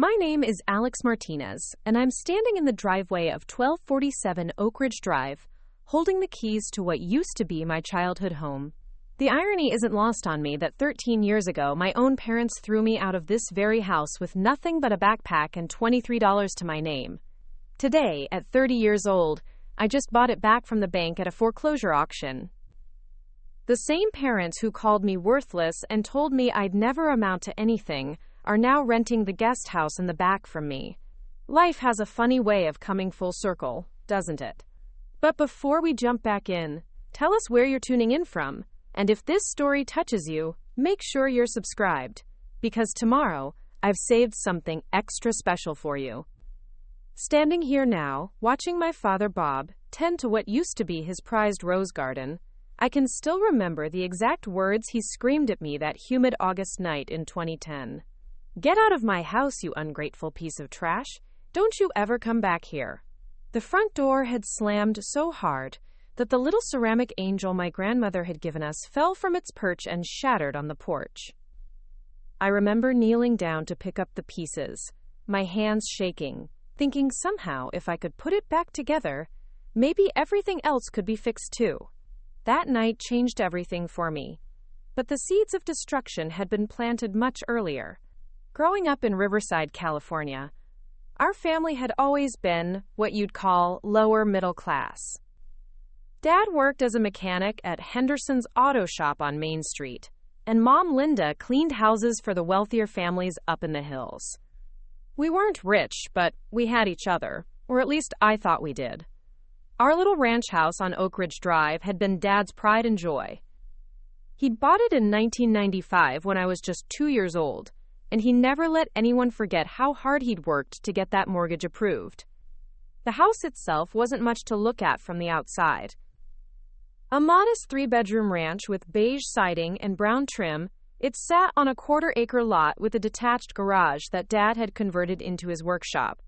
My name is Alex Martinez, and I'm standing in the driveway of 1247 Oak Ridge Drive, holding the keys to what used to be my childhood home. The irony isn't lost on me that 13 years ago, my own parents threw me out of this very house with nothing but a backpack and $23 to my name. Today, at 30 years old, I just bought it back from the bank at a foreclosure auction. The same parents who called me worthless and told me I'd never amount to anything are now renting the guest house in the back from me. Life has a funny way of coming full circle, doesn't it? But before we jump back in, tell us where you're tuning in from, and if this story touches you, make sure you're subscribed, because tomorrow, I've saved something extra special for you. Standing here now, watching my father Bob tend to what used to be his prized rose garden, I can still remember the exact words he screamed at me that humid August night in 2010. "Get out of my house, you ungrateful piece of trash. Don't you ever come back here." The front door had slammed so hard that the little ceramic angel my grandmother had given us fell from its perch and shattered on the porch. I remember kneeling down to pick up the pieces, my hands shaking, thinking somehow if I could put it back together, maybe everything else could be fixed too. That night changed everything for me. But the seeds of destruction had been planted much earlier. Growing up in Riverside, California, our family had always been what you'd call lower middle class. Dad worked as a mechanic at Henderson's Auto Shop on Main Street, and Mom Linda cleaned houses for the wealthier families up in the hills. We weren't rich, but we had each other, or at least I thought we did. Our little ranch house on Oak Ridge Drive had been Dad's pride and joy. He'd bought it in 1995 when I was just 2 years old, and he never let anyone forget how hard he'd worked to get that mortgage approved. The house itself wasn't much to look at from the outside. A modest 3-bedroom ranch with beige siding and brown trim, it sat on a quarter-acre lot with a detached garage that Dad had converted into his workshop.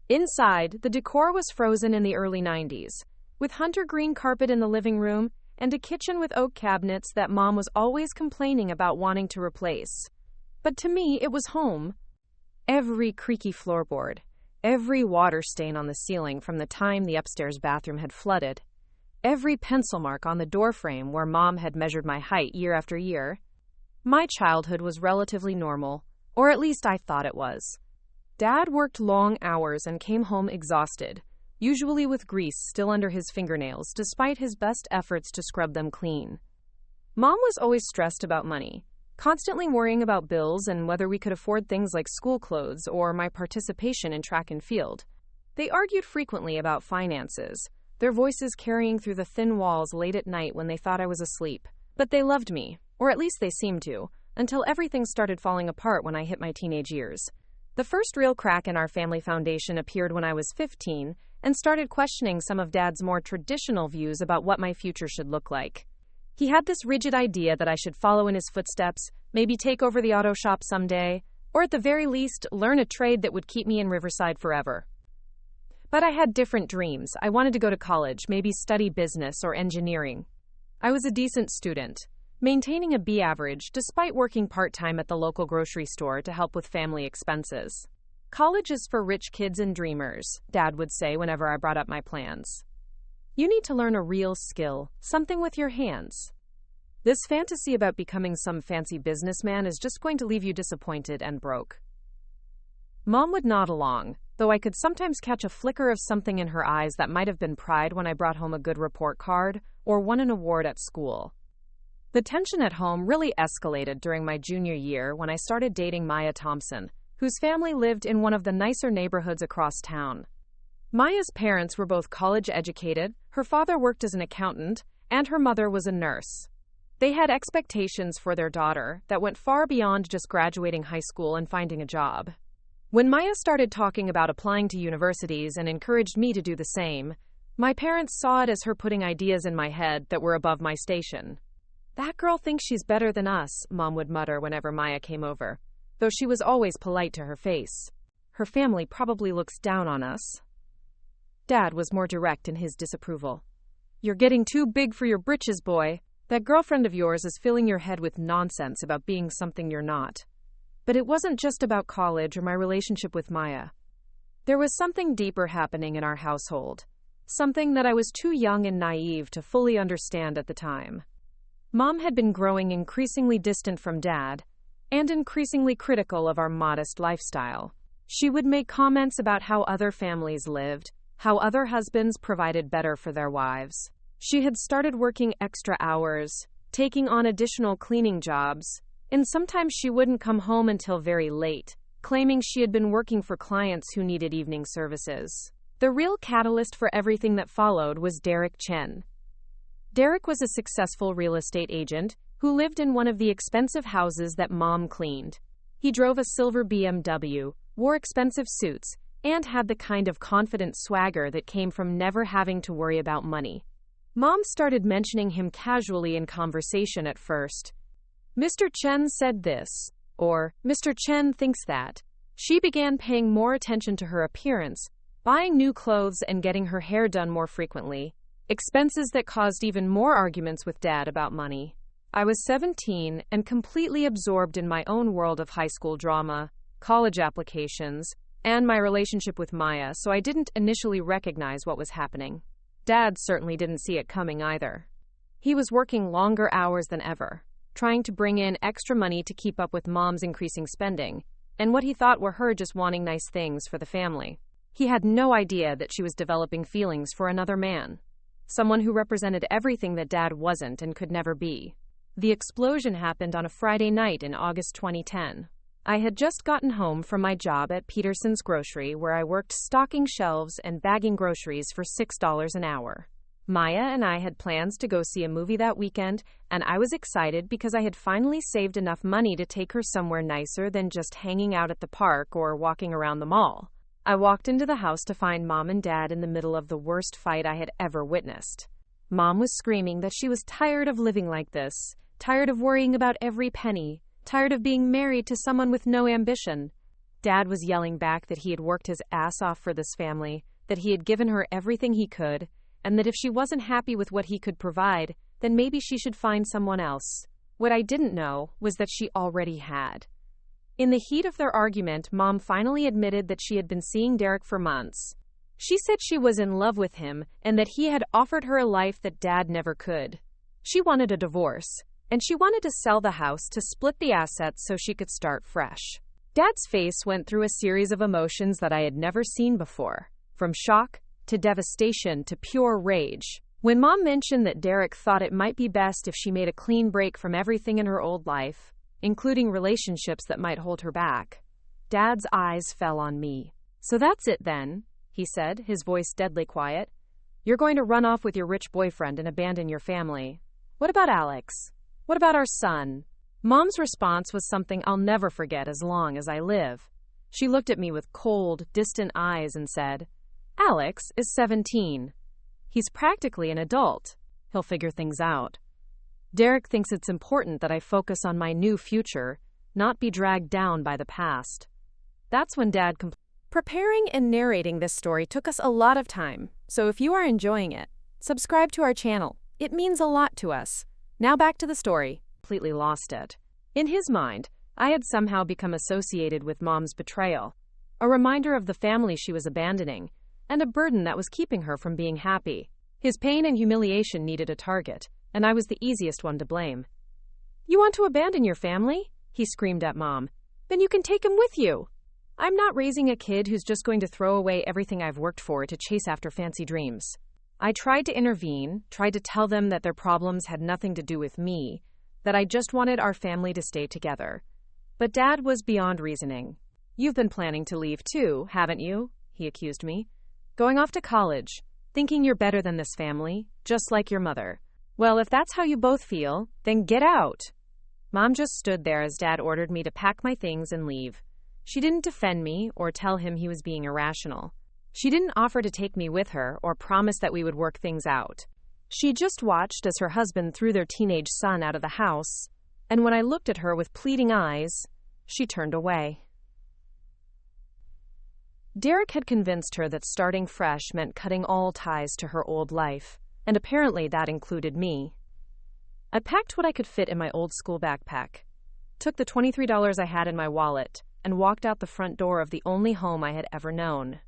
Inside, the decor was frozen in the early 90s, with hunter green carpet in the living room and a kitchen with oak cabinets that Mom was always complaining about wanting to replace. But to me, it was home. Every creaky floorboard, every water stain on the ceiling from the time the upstairs bathroom had flooded, every pencil mark on the doorframe where Mom had measured my height year after year. My childhood was relatively normal, or at least I thought it was. Dad worked long hours and came home exhausted, usually with grease still under his fingernails despite his best efforts to scrub them clean. Mom was always stressed about money, constantly worrying about bills and whether we could afford things like school clothes or my participation in track and field. They argued frequently about finances, their voices carrying through the thin walls late at night when they thought I was asleep. But they loved me, or at least they seemed to, until everything started falling apart when I hit my teenage years. The first real crack in our family foundation appeared when I was 15 and started questioning some of Dad's more traditional views about what my future should look like. He had this rigid idea that I should follow in his footsteps, maybe take over the auto shop someday, or at the very least, learn a trade that would keep me in Riverside forever. But I had different dreams. I wanted to go to college, maybe study business or engineering. I was a decent student, maintaining a B average despite working part-time at the local grocery store to help with family expenses. "College is for rich kids and dreamers," Dad would say whenever I brought up my plans. "You need to learn a real skill, something with your hands. This fantasy about becoming some fancy businessman is just going to leave you disappointed and broke." Mom would nod along, though I could sometimes catch a flicker of something in her eyes that might have been pride when I brought home a good report card or won an award at school. The tension at home really escalated during my junior year when I started dating Maya Thompson, whose family lived in one of the nicer neighborhoods across town. Maya's parents were both college-educated, her father worked as an accountant, and her mother was a nurse. They had expectations for their daughter that went far beyond just graduating high school and finding a job. When Maya started talking about applying to universities and encouraged me to do the same, my parents saw it as her putting ideas in my head that were above my station. "That girl thinks she's better than us," Mom would mutter whenever Maya came over, though she was always polite to her face. "Her family probably looks down on us." Dad was more direct in his disapproval. "You're getting too big for your britches, boy. That girlfriend of yours is filling your head with nonsense about being something you're not." But it wasn't just about college or my relationship with Maya. There was something deeper happening in our household. Something that I was too young and naive to fully understand at the time. Mom had been growing increasingly distant from Dad, and increasingly critical of our modest lifestyle. She would make comments about how other families lived, how other husbands provided better for their wives. She had started working extra hours, taking on additional cleaning jobs, and sometimes she wouldn't come home until very late, claiming she had been working for clients who needed evening services. The real catalyst for everything that followed was Derek Chen. Derek was a successful real estate agent who lived in one of the expensive houses that Mom cleaned. He drove a silver BMW, wore expensive suits, and had the kind of confident swagger that came from never having to worry about money. Mom started mentioning him casually in conversation at first. "Mr. Chen said this," or "Mr. Chen thinks that." She began paying more attention to her appearance, buying new clothes and getting her hair done more frequently, expenses that caused even more arguments with Dad about money. I was 17 and completely absorbed in my own world of high school drama, college applications, and my relationship with Maya, so I didn't initially recognize what was happening. Dad certainly didn't see it coming either. He was working longer hours than ever, trying to bring in extra money to keep up with Mom's increasing spending, and what he thought were her just wanting nice things for the family. He had no idea that she was developing feelings for another man, someone who represented everything that Dad wasn't and could never be. The explosion happened on a Friday night in August 2010. I had just gotten home from my job at Peterson's Grocery, where I worked stocking shelves and bagging groceries for $6 an hour. Maya and I had plans to go see a movie that weekend, and I was excited because I had finally saved enough money to take her somewhere nicer than just hanging out at the park or walking around the mall. I walked into the house to find Mom and Dad in the middle of the worst fight I had ever witnessed. Mom was screaming that she was tired of living like this, tired of worrying about every penny, tired of being married to someone with no ambition. Dad was yelling back that he had worked his ass off for this family, that he had given her everything he could, and that if she wasn't happy with what he could provide, then maybe she should find someone else. What I didn't know was that she already had. In the heat of their argument, Mom finally admitted that she had been seeing Derek for months. She said she was in love with him and that he had offered her a life that Dad never could. She wanted a divorce, and she wanted to sell the house to split the assets so she could start fresh. Dad's face went through a series of emotions that I had never seen before, from shock to devastation to pure rage. When Mom mentioned that Derek thought it might be best if she made a clean break from everything in her old life, including relationships that might hold her back, Dad's eyes fell on me. "So that's it then," he said, his voice deadly quiet. "You're going to run off with your rich boyfriend and abandon your family. What about Alex? What about our son?" Mom's response was something I'll never forget as long as I live. She looked at me with cold, distant eyes and said, "Alex is 17. He's practically an adult. He'll figure things out. Derek thinks it's important that I focus on my new future, not be dragged down by the past." That's when Dad Preparing and narrating this story took us a lot of time, so if you are enjoying it, subscribe to our channel. It means a lot to us. Now back to the story. Completely lost it. In his mind, I had somehow become associated with Mom's betrayal, a reminder of the family she was abandoning, and a burden that was keeping her from being happy. His pain and humiliation needed a target, and I was the easiest one to blame. "You want to abandon your family?" he screamed at Mom. "Then you can take him with you. I'm not raising a kid who's just going to throw away everything I've worked for to chase after fancy dreams." I tried to intervene, tried to tell them that their problems had nothing to do with me, that I just wanted our family to stay together. But Dad was beyond reasoning. "You've been planning to leave too, haven't you?" he accused me. "Going off to college, thinking you're better than this family, just like your mother. Well, if that's how you both feel, then get out." Mom just stood there as Dad ordered me to pack my things and leave. She didn't defend me or tell him he was being irrational. She didn't offer to take me with her or promise that we would work things out. She just watched as her husband threw their teenage son out of the house, and when I looked at her with pleading eyes, she turned away. Derek had convinced her that starting fresh meant cutting all ties to her old life, and apparently that included me. I packed what I could fit in my old school backpack. took the $23 I had in my wallet, and walked out the front door of the only home I had ever known.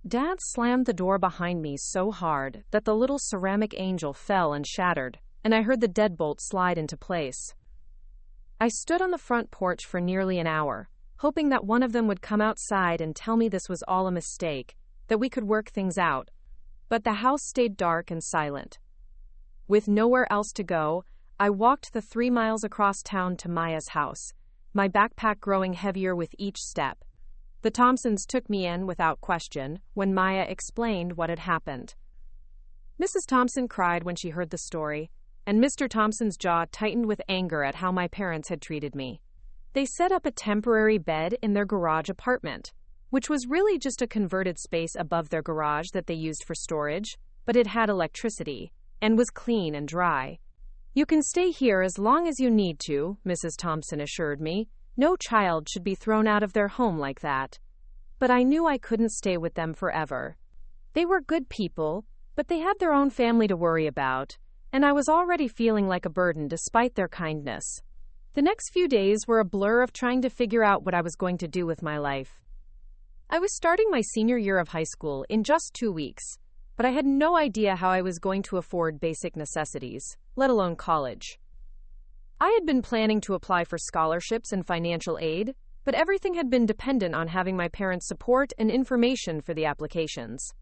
Dad slammed the door behind me so hard that the little ceramic angel fell and shattered, and I heard the deadbolt slide into place. I stood on the front porch for nearly an hour, hoping that one of them would come outside and tell me this was all a mistake, that we could work things out. But the house stayed dark and silent. With nowhere else to go, I walked the 3 miles across town to Maya's house, my backpack growing heavier with each step. The Thompsons took me in without question when Maya explained what had happened. Mrs. Thompson cried when she heard the story, and Mr. Thompson's jaw tightened with anger at how my parents had treated me. They set up a temporary bed in their garage apartment, which was really just a converted space above their garage that they used for storage, but it had electricity and was clean and dry. "You can stay here as long as you need to," Mrs. Thompson assured me. "No child should be thrown out of their home like that." But I knew I couldn't stay with them forever. They were good people, but they had their own family to worry about, and I was already feeling like a burden despite their kindness. The next few days were a blur of trying to figure out what I was going to do with my life. I was starting my senior year of high school in just 2 weeks, but I had no idea how I was going to afford basic necessities, let alone college. I had been planning to apply for scholarships and financial aid, but everything had been dependent on having my parents' support and information for the applications.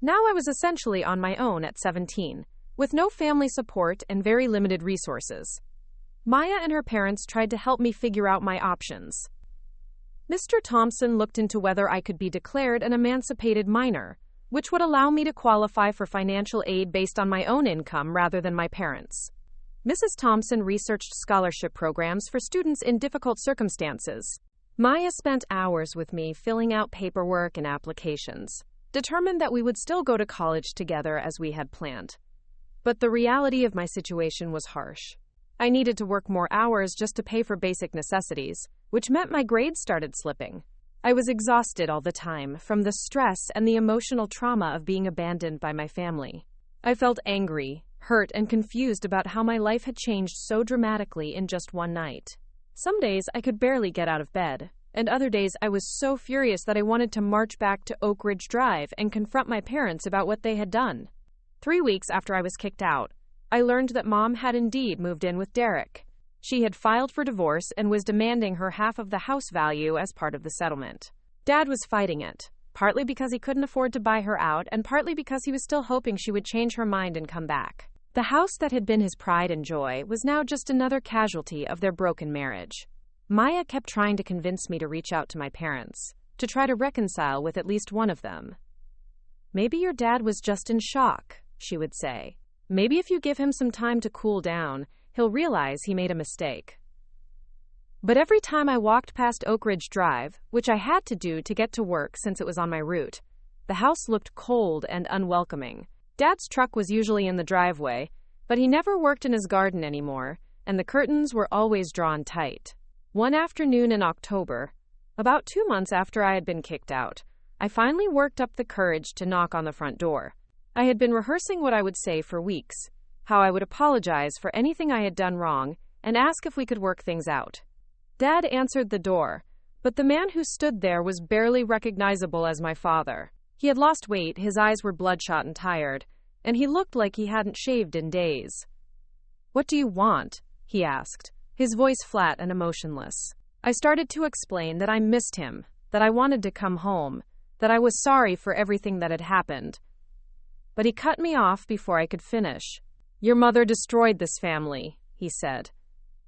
Now I was essentially on my own at 17, with no family support and very limited resources. Maya and her parents tried to help me figure out my options. Mr. Thompson looked into whether I could be declared an emancipated minor, which would allow me to qualify for financial aid based on my own income rather than my parents'. Mrs. Thompson researched scholarship programs for students in difficult circumstances. Maya spent hours with me filling out paperwork and applications, determined that we would still go to college together as we had planned. But the reality of my situation was harsh. I needed to work more hours just to pay for basic necessities, which meant my grades started slipping. I was exhausted all the time from the stress and the emotional trauma of being abandoned by my family. I felt angry, hurt, and confused about how my life had changed so dramatically in just one night. Some days I could barely get out of bed, and other days I was so furious that I wanted to march back to Oak Ridge Drive and confront my parents about what they had done. 3 weeks after I was kicked out, I learned that Mom had indeed moved in with Derek. She had filed for divorce and was demanding her half of the house value as part of the settlement. Dad was fighting it, partly because he couldn't afford to buy her out and partly because he was still hoping she would change her mind and come back. The house that had been his pride and joy was now just another casualty of their broken marriage. Maya kept trying to convince me to reach out to my parents, to try to reconcile with at least one of them. "Maybe your dad was just in shock," she would say. "Maybe if you give him some time to cool down, he'll realize he made a mistake." But every time I walked past Oak Ridge Drive, which I had to do to get to work since it was on my route, the house looked cold and unwelcoming. Dad's truck was usually in the driveway, but he never worked in his garden anymore, and the curtains were always drawn tight. One afternoon in October, about 2 months after I had been kicked out, I finally worked up the courage to knock on the front door. I had been rehearsing what I would say for weeks, how I would apologize for anything I had done wrong, and ask if we could work things out. Dad answered the door, but the man who stood there was barely recognizable as my father. He had lost weight, his eyes were bloodshot and tired, and he looked like he hadn't shaved in days. "What do you want?" he asked, his voice flat and emotionless. I started to explain that I missed him, that I wanted to come home, that I was sorry for everything that had happened. But he cut me off before I could finish. "Your mother destroyed this family," he said,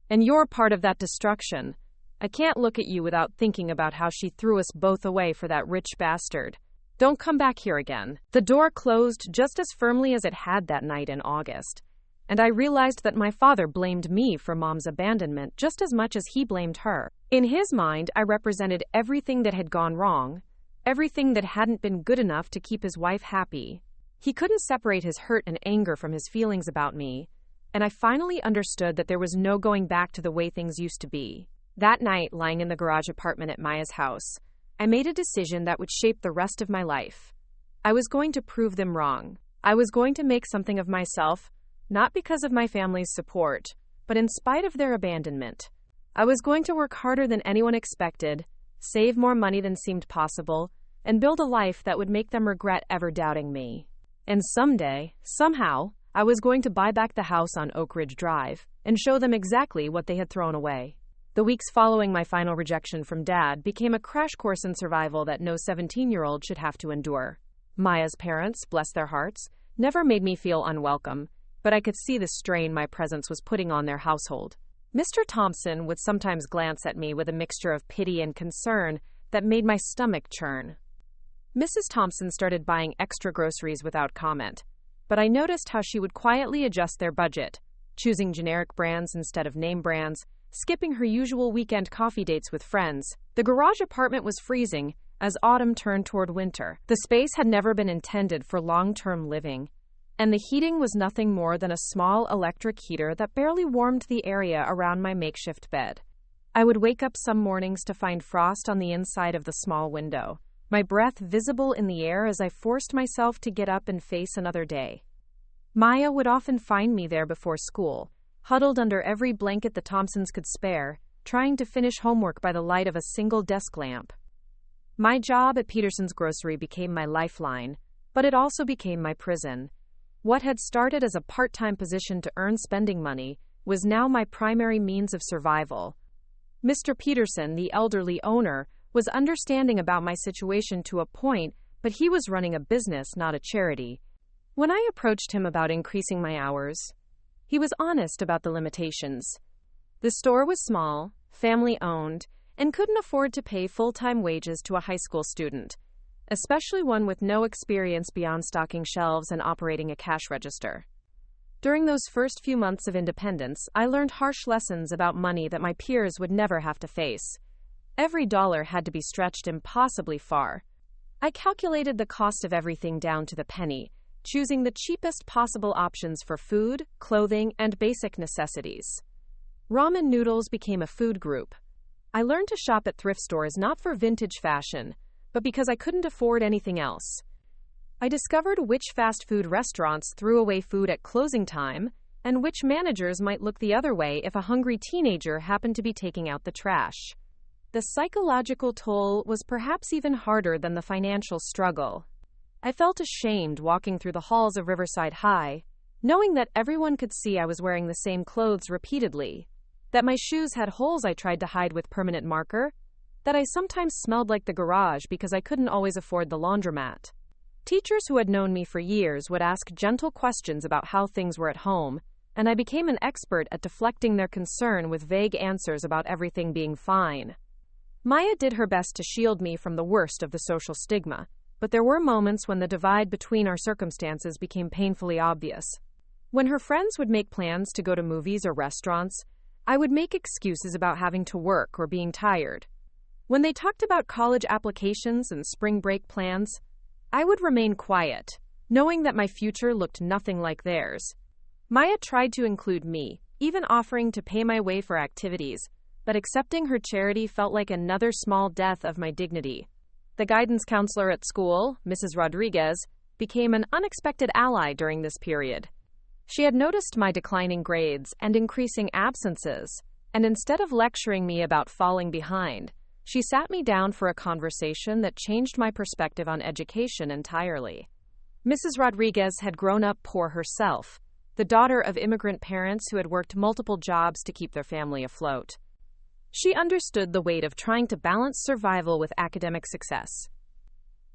"and you're part of that destruction. I can't look at you without thinking about how she threw us both away for that rich bastard. Don't come back here again." The door closed just as firmly as it had that night in August, and I realized that my father blamed me for Mom's abandonment just as much as he blamed her. In his mind, I represented everything that had gone wrong, everything that hadn't been good enough to keep his wife happy. He couldn't separate his hurt and anger from his feelings about me, and I finally understood that there was no going back to the way things used to be. That night, lying in the garage apartment at Maya's house, I made a decision that would shape the rest of my life. I was going to prove them wrong. I was going to make something of myself, not because of my family's support, but in spite of their abandonment. I was going to work harder than anyone expected, save more money than seemed possible, and build a life that would make them regret ever doubting me. And someday, somehow, I was going to buy back the house on Oak Ridge Drive and show them exactly what they had thrown away. The weeks following my final rejection from Dad became a crash course in survival that no 17-year-old should have to endure. Maya's parents, bless their hearts, never made me feel unwelcome, but I could see the strain my presence was putting on their household. Mr. Thompson would sometimes glance at me with a mixture of pity and concern that made my stomach churn. Mrs. Thompson started buying extra groceries without comment, but I noticed how she would quietly adjust their budget, choosing generic brands instead of name brands, skipping her usual weekend coffee dates with friends. The garage apartment was freezing as autumn turned toward winter. The space had never been intended for long-term living, and the heating was nothing more than a small electric heater that barely warmed the area around my makeshift bed. I would wake up some mornings to find frost on the inside of the small window, my breath visible in the air as I forced myself to get up and face another day. Maya would often find me there before school, huddled under every blanket the Thompsons could spare, trying to finish homework by the light of a single desk lamp. My job at Peterson's Grocery became my lifeline, but it also became my prison. What had started as a part-time position to earn spending money was now my primary means of survival. Mr. Peterson, the elderly owner, was understanding about my situation to a point, but he was running a business, not a charity. When I approached him about increasing my hours, he was honest about the limitations. The store was small, family-owned, and couldn't afford to pay full-time wages to a high school student, especially one with no experience beyond stocking shelves and operating a cash register. During those first few months of independence, I learned harsh lessons about money that my peers would never have to face. Every dollar had to be stretched impossibly far. I calculated the cost of everything down to the penny, choosing the cheapest possible options for food, clothing, and basic necessities. Ramen noodles became a food group. I learned to shop at thrift stores not for vintage fashion, but because I couldn't afford anything else. I discovered which fast food restaurants threw away food at closing time, and which managers might look the other way if a hungry teenager happened to be taking out the trash. The psychological toll was perhaps even harder than the financial struggle. I felt ashamed walking through the halls of Riverside High, knowing that everyone could see I was wearing the same clothes repeatedly, that my shoes had holes I tried to hide with permanent marker, that I sometimes smelled like the garage because I couldn't always afford the laundromat. Teachers who had known me for years would ask gentle questions about how things were at home, and I became an expert at deflecting their concern with vague answers about everything being fine. Maya did her best to shield me from the worst of the social stigma, but there were moments when the divide between our circumstances became painfully obvious. When her friends would make plans to go to movies or restaurants, I would make excuses about having to work or being tired. When they talked about college applications and spring break plans, I would remain quiet, knowing that my future looked nothing like theirs. Maya tried to include me, even offering to pay my way for activities, but accepting her charity felt like another small death of my dignity. The guidance counselor at school, Mrs. Rodriguez, became an unexpected ally during this period. She had noticed my declining grades and increasing absences, and instead of lecturing me about falling behind, she sat me down for a conversation that changed my perspective on education entirely. Mrs. Rodriguez had grown up poor herself, the daughter of immigrant parents who had worked multiple jobs to keep their family afloat. She understood the weight of trying to balance survival with academic success.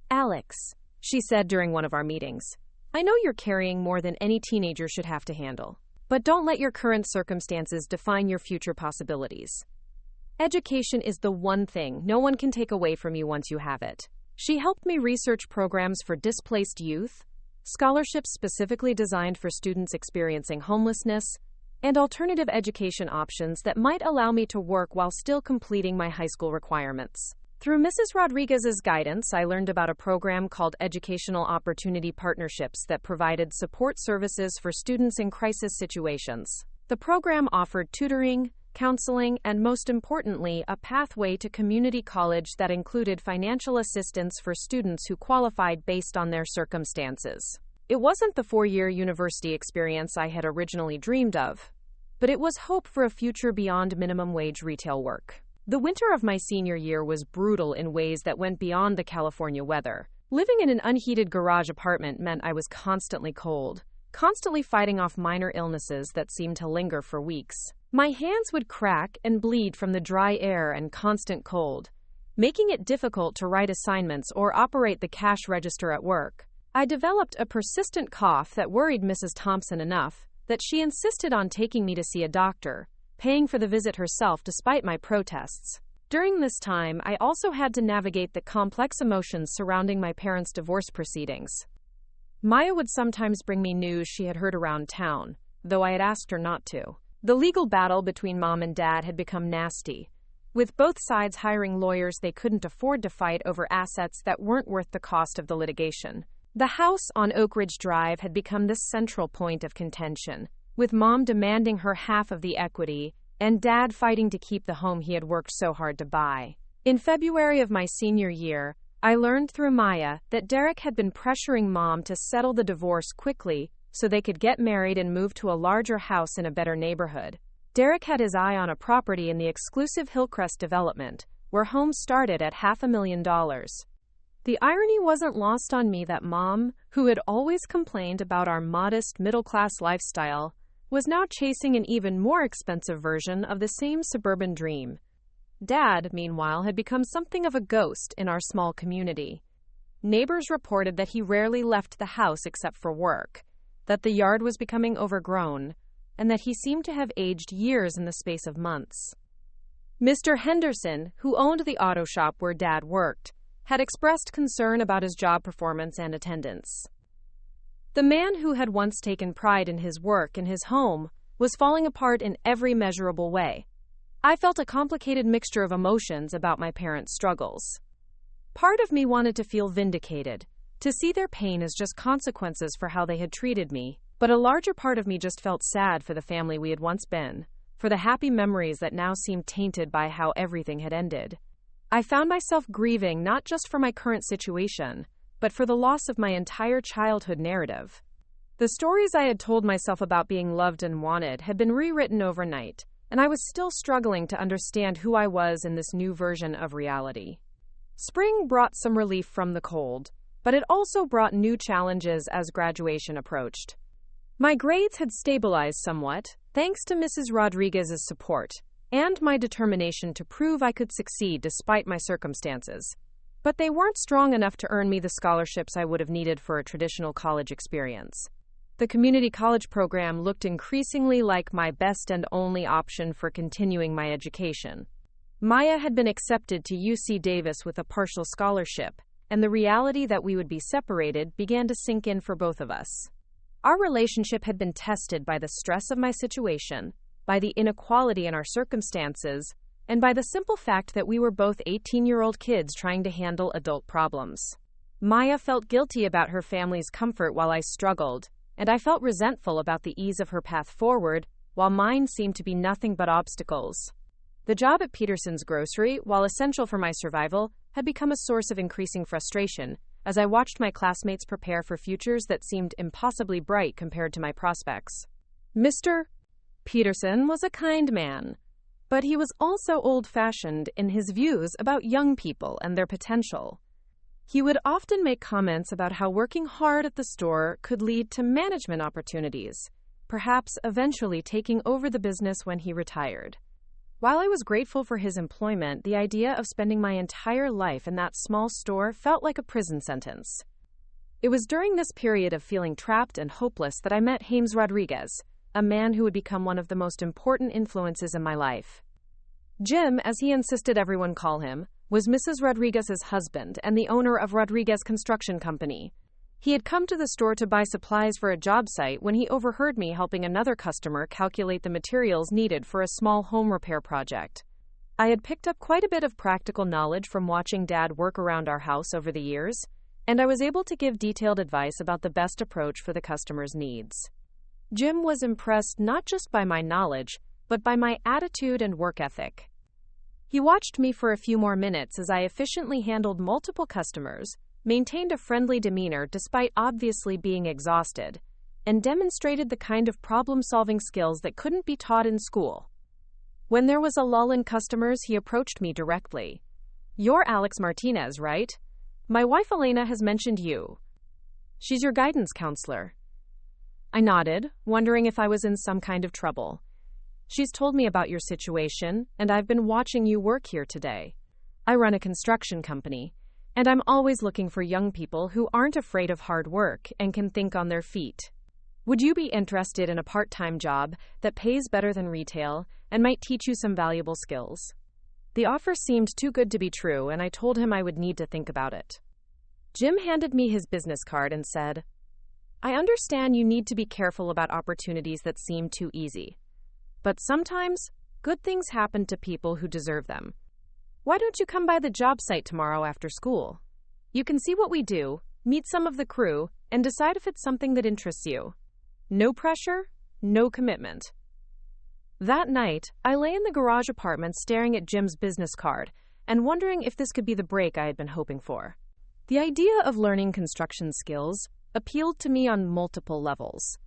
"Alex," she said during one of our meetings, "I know you're carrying more than any teenager should have to handle, but don't let your current circumstances define your future possibilities. Education is the one thing no one can take away from you once you have it." She helped me research programs for displaced youth, scholarships specifically designed for students experiencing homelessness, and alternative education options that might allow me to work while still completing my high school requirements. Through Mrs. Rodriguez's guidance, I learned about a program called Educational Opportunity Partnerships that provided support services for students in crisis situations. The program offered tutoring, counseling, and most importantly, a pathway to community college that included financial assistance for students who qualified based on their circumstances. It wasn't the four-year university experience I had originally dreamed of, but it was hope for a future beyond minimum wage retail work. The winter of my senior year was brutal in ways that went beyond the California weather. Living in an unheated garage apartment meant I was constantly cold, constantly fighting off minor illnesses that seemed to linger for weeks. My hands would crack and bleed from the dry air and constant cold, making it difficult to write assignments or operate the cash register at work. I developed a persistent cough that worried Mrs. Thompson enough that she insisted on taking me to see a doctor, paying for the visit herself despite my protests. During this time, I also had to navigate the complex emotions surrounding my parents' divorce proceedings. Maya would sometimes bring me news she had heard around town, though I had asked her not to. The legal battle between Mom and Dad had become nasty, with both sides hiring lawyers they couldn't afford to fight over assets that weren't worth the cost of the litigation. The house on Oak Ridge Drive had become the central point of contention, with Mom demanding her half of the equity and Dad fighting to keep the home he had worked so hard to buy. In February of my senior year, I learned through Maya that Derek had been pressuring Mom to settle the divorce quickly so they could get married and move to a larger house in a better neighborhood. Derek had his eye on a property in the exclusive Hillcrest development, where homes started at $500,000. The irony wasn't lost on me that Mom, who had always complained about our modest middle-class lifestyle, was now chasing an even more expensive version of the same suburban dream. Dad, meanwhile, had become something of a ghost in our small community. Neighbors reported that he rarely left the house except for work, that the yard was becoming overgrown, and that he seemed to have aged years in the space of months. Mr. Henderson, who owned the auto shop where Dad worked, had expressed concern about his job performance and attendance. The man who had once taken pride in his work and his home was falling apart in every measurable way. I felt a complicated mixture of emotions about my parents' struggles. Part of me wanted to feel vindicated, to see their pain as just consequences for how they had treated me, but a larger part of me just felt sad for the family we had once been, for the happy memories that now seemed tainted by how everything had ended. I found myself grieving not just for my current situation, but for the loss of my entire childhood narrative. The stories I had told myself about being loved and wanted had been rewritten overnight, and I was still struggling to understand who I was in this new version of reality. Spring brought some relief from the cold, but it also brought new challenges as graduation approached. My grades had stabilized somewhat, thanks to Mrs. Rodriguez's support, and my determination to prove I could succeed despite my circumstances. But they weren't strong enough to earn me the scholarships I would have needed for a traditional college experience. The community college program looked increasingly like my best and only option for continuing my education. Maya had been accepted to UC Davis with a partial scholarship, and the reality that we would be separated began to sink in for both of us. Our relationship had been tested by the stress of my situation, by the inequality in our circumstances, and by the simple fact that we were both 18-year-old kids trying to handle adult problems. Maya felt guilty about her family's comfort while I struggled, and I felt resentful about the ease of her path forward, while mine seemed to be nothing but obstacles. The job at Peterson's Grocery, while essential for my survival, had become a source of increasing frustration as I watched my classmates prepare for futures that seemed impossibly bright compared to my prospects. Mr. Peterson was a kind man, but he was also old-fashioned in his views about young people and their potential. He would often make comments about how working hard at the store could lead to management opportunities, perhaps eventually taking over the business when he retired. While I was grateful for his employment, the idea of spending my entire life in that small store felt like a prison sentence. It was during this period of feeling trapped and hopeless that I met James Rodriguez, a man who would become one of the most important influences in my life. Jim, as he insisted everyone call him, was Mrs. Rodriguez's husband and the owner of Rodriguez Construction Company. He had come to the store to buy supplies for a job site when he overheard me helping another customer calculate the materials needed for a small home repair project. I had picked up quite a bit of practical knowledge from watching Dad work around our house over the years, and I was able to give detailed advice about the best approach for the customer's needs. Jim was impressed not just by my knowledge, but by my attitude and work ethic. He watched me for a few more minutes as I efficiently handled multiple customers, maintained a friendly demeanor despite obviously being exhausted, and demonstrated the kind of problem-solving skills that couldn't be taught in school. When there was a lull in customers, he approached me directly. "You're Alex Martinez, right? My wife Elena has mentioned you. She's your guidance counselor." I nodded, wondering if I was in some kind of trouble. "She's told me about your situation, and I've been watching you work here today. I run a construction company, and I'm always looking for young people who aren't afraid of hard work and can think on their feet. Would you be interested in a part-time job that pays better than retail and might teach you some valuable skills?" The offer seemed too good to be true, and I told him I would need to think about it. Jim handed me his business card and said, "I understand you need to be careful about opportunities that seem too easy. But sometimes, good things happen to people who deserve them. Why don't you come by the job site tomorrow after school? You can see what we do, meet some of the crew, and decide if it's something that interests you. No pressure, no commitment." That night, I lay in the garage apartment staring at Jim's business card and wondering if this could be the break I had been hoping for. The idea of learning construction skills appealed to me on multiple levels.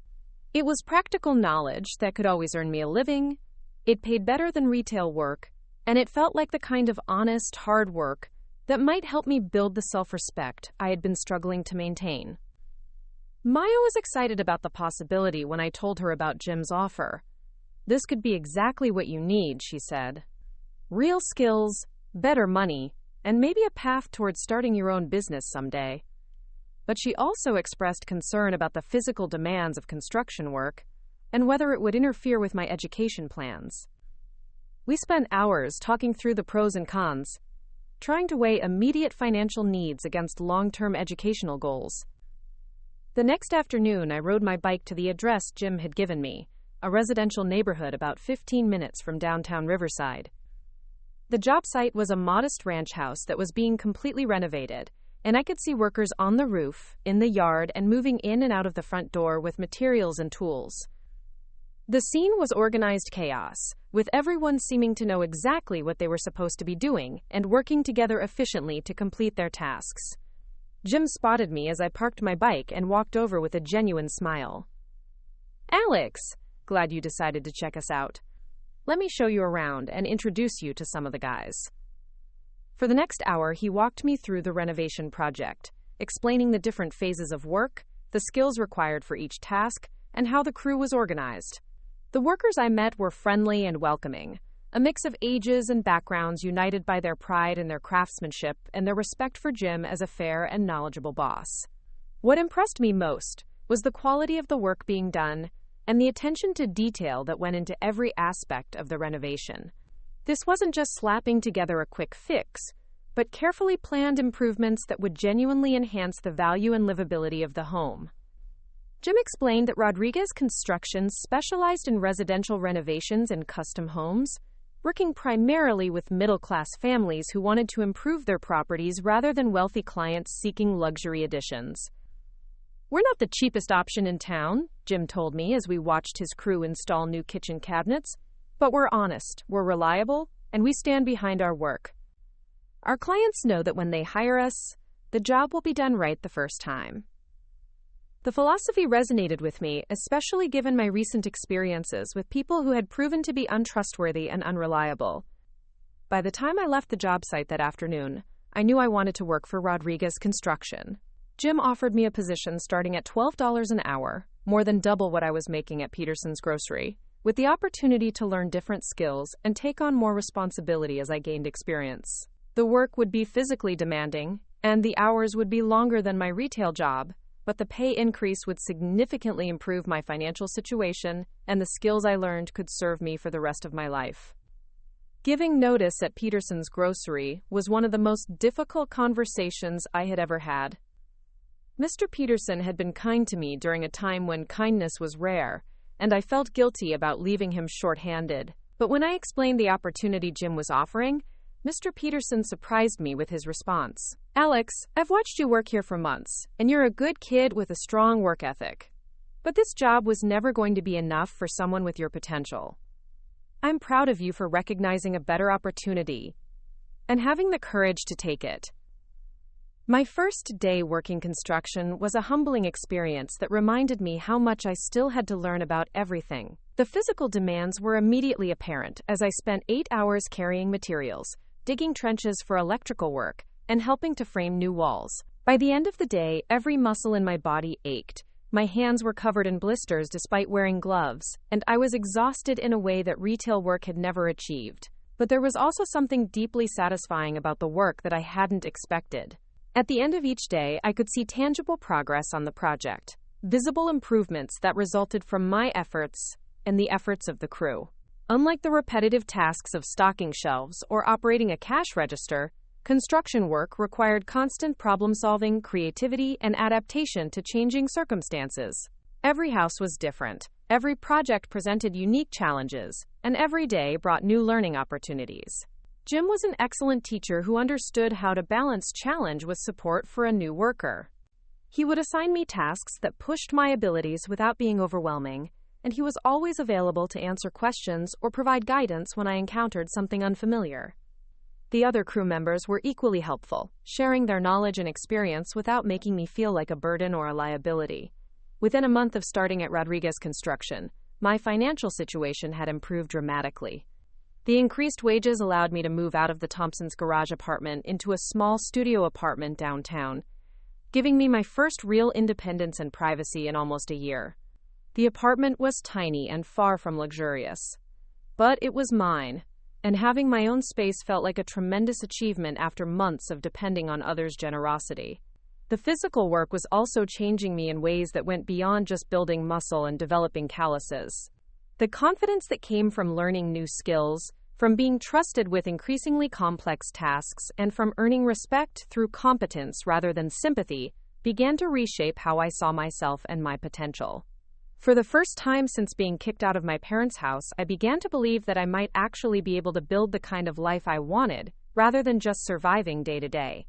It was practical knowledge that could always earn me a living, it paid better than retail work, and it felt like the kind of honest, hard work that might help me build the self-respect I had been struggling to maintain. Maya was excited about the possibility when I told her about Jim's offer. "This could be exactly what you need," she said. "Real skills, better money, and maybe a path towards starting your own business someday." But she also expressed concern about the physical demands of construction work and whether it would interfere with my education plans. We spent hours talking through the pros and cons, trying to weigh immediate financial needs against long-term educational goals. The next afternoon, I rode my bike to the address Jim had given me, a residential neighborhood about 15 minutes from downtown Riverside. The job site was a modest ranch house that was being completely renovated, and I could see workers on the roof, in the yard, and moving in and out of the front door with materials and tools. The scene was organized chaos, with everyone seeming to know exactly what they were supposed to be doing and working together efficiently to complete their tasks. Jim spotted me as I parked my bike and walked over with a genuine smile. "Alex, glad you decided to check us out. Let me show you around and introduce you to some of the guys." For the next hour, he walked me through the renovation project, explaining the different phases of work, the skills required for each task, and how the crew was organized. The workers I met were friendly and welcoming, a mix of ages and backgrounds united by their pride in their craftsmanship and their respect for Jim as a fair and knowledgeable boss. What impressed me most was the quality of the work being done and the attention to detail that went into every aspect of the renovation. This wasn't just slapping together a quick fix, but carefully planned improvements that would genuinely enhance the value and livability of the home. Jim explained that Rodriguez Construction specialized in residential renovations and custom homes, working primarily with middle-class families who wanted to improve their properties rather than wealthy clients seeking luxury additions. "We're not the cheapest option in town," Jim told me as we watched his crew install new kitchen cabinets, "but we're honest, we're reliable, and we stand behind our work. Our clients know that when they hire us, the job will be done right the first time." The philosophy resonated with me, especially given my recent experiences with people who had proven to be untrustworthy and unreliable. By the time I left the job site that afternoon, I knew I wanted to work for Rodriguez Construction. Jim offered me a position starting at $12 an hour, more than double what I was making at Peterson's Grocery, with the opportunity to learn different skills and take on more responsibility as I gained experience. The work would be physically demanding, and the hours would be longer than my retail job, but the pay increase would significantly improve my financial situation, and the skills I learned could serve me for the rest of my life. Giving notice at Peterson's Grocery was one of the most difficult conversations I had ever had. Mr. Peterson had been kind to me during a time when kindness was rare, and I felt guilty about leaving him short-handed. But when I explained the opportunity Jim was offering, Mr. Peterson surprised me with his response. "Alex, I've watched you work here for months, and you're a good kid with a strong work ethic. But this job was never going to be enough for someone with your potential. I'm proud of you for recognizing a better opportunity and having the courage to take it." My first day working construction was a humbling experience that reminded me how much I still had to learn about everything. The physical demands were immediately apparent as I spent 8 hours carrying materials, digging trenches for electrical work, and helping to frame new walls. By the end of the day, every muscle in my body ached. My hands were covered in blisters despite wearing gloves, and I was exhausted in a way that retail work had never achieved. But there was also something deeply satisfying about the work that I hadn't expected. At the end of each day, I could see tangible progress on the project, visible improvements that resulted from my efforts and the efforts of the crew. Unlike the repetitive tasks of stocking shelves or operating a cash register, construction work required constant problem-solving, creativity, and adaptation to changing circumstances. Every house was different, every project presented unique challenges, and every day brought new learning opportunities. Jim was an excellent teacher who understood how to balance challenge with support for a new worker. He would assign me tasks that pushed my abilities without being overwhelming, and he was always available to answer questions or provide guidance when I encountered something unfamiliar. The other crew members were equally helpful, sharing their knowledge and experience without making me feel like a burden or a liability. Within a month of starting at Rodriguez Construction, my financial situation had improved dramatically. The increased wages allowed me to move out of the Thompson's garage apartment into a small studio apartment downtown, giving me my first real independence and privacy in almost a year. The apartment was tiny and far from luxurious, but it was mine, and having my own space felt like a tremendous achievement after months of depending on others' generosity. The physical work was also changing me in ways that went beyond just building muscle and developing calluses. The confidence that came from learning new skills, from being trusted with increasingly complex tasks, and from earning respect through competence rather than sympathy, began to reshape how I saw myself and my potential. For the first time since being kicked out of my parents' house, I began to believe that I might actually be able to build the kind of life I wanted, rather than just surviving day to day.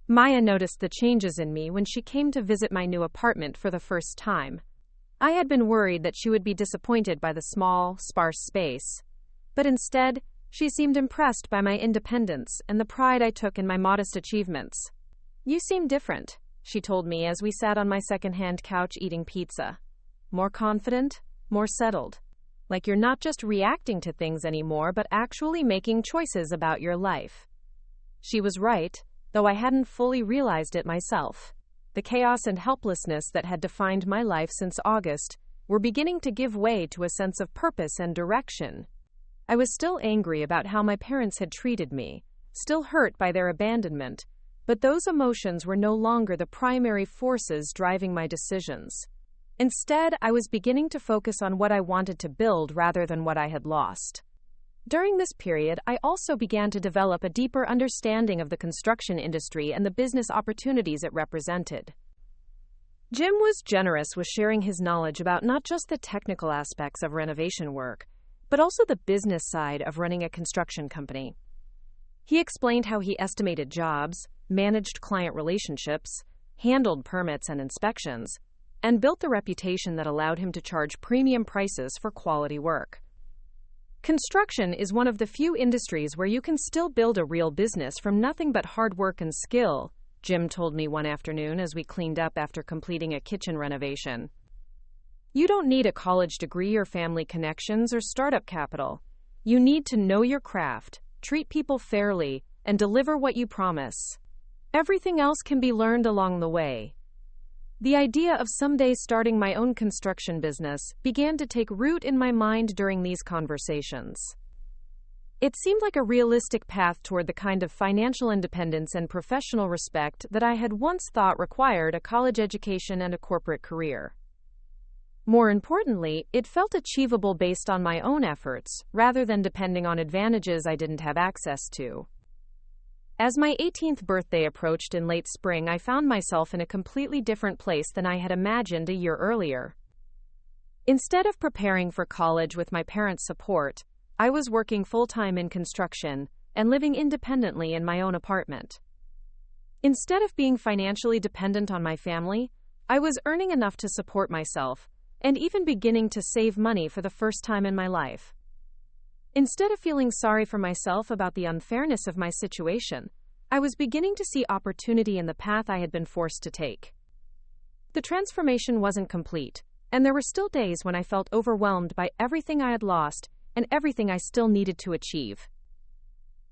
Maya noticed the changes in me when she came to visit my new apartment for the first time. I had been worried that she would be disappointed by the small, sparse space, but instead, she seemed impressed by my independence and the pride I took in my modest achievements. "You seem different," she told me as we sat on my second-hand couch eating pizza. "More confident, more settled. Like you're not just reacting to things anymore, but actually making choices about your life." She was right, though I hadn't fully realized it myself. The chaos and helplessness that had defined my life since August were beginning to give way to a sense of purpose and direction. I was still angry about how my parents had treated me, still hurt by their abandonment, but those emotions were no longer the primary forces driving my decisions. Instead, I was beginning to focus on what I wanted to build rather than what I had lost. During this period, I also began to develop a deeper understanding of the construction industry and the business opportunities it represented. Jim was generous with sharing his knowledge about not just the technical aspects of renovation work, but also the business side of running a construction company. He explained how he estimated jobs, managed client relationships, handled permits and inspections, and built the reputation that allowed him to charge premium prices for quality work. Construction is one of the few industries where you can still build a real business from nothing but hard work and skill, Jim told me one afternoon as we cleaned up after completing a kitchen renovation. "You don't need a college degree or family connections or startup capital. You need to know your craft, treat people fairly, and deliver what you promise. Everything else can be learned along the way." The idea of someday starting my own construction business began to take root in my mind during these conversations. It seemed like a realistic path toward the kind of financial independence and professional respect that I had once thought required a college education and a corporate career. More importantly, it felt achievable based on my own efforts, rather than depending on advantages I didn't have access to. As my 18th birthday approached in late spring, I found myself in a completely different place than I had imagined a year earlier. Instead of preparing for college with my parents' support, I was working full-time in construction and living independently in my own apartment. Instead of being financially dependent on my family, I was earning enough to support myself and even beginning to save money for the first time in my life. Instead of feeling sorry for myself about the unfairness of my situation, I was beginning to see opportunity in the path I had been forced to take. The transformation wasn't complete, and there were still days when I felt overwhelmed by everything I had lost and everything I still needed to achieve.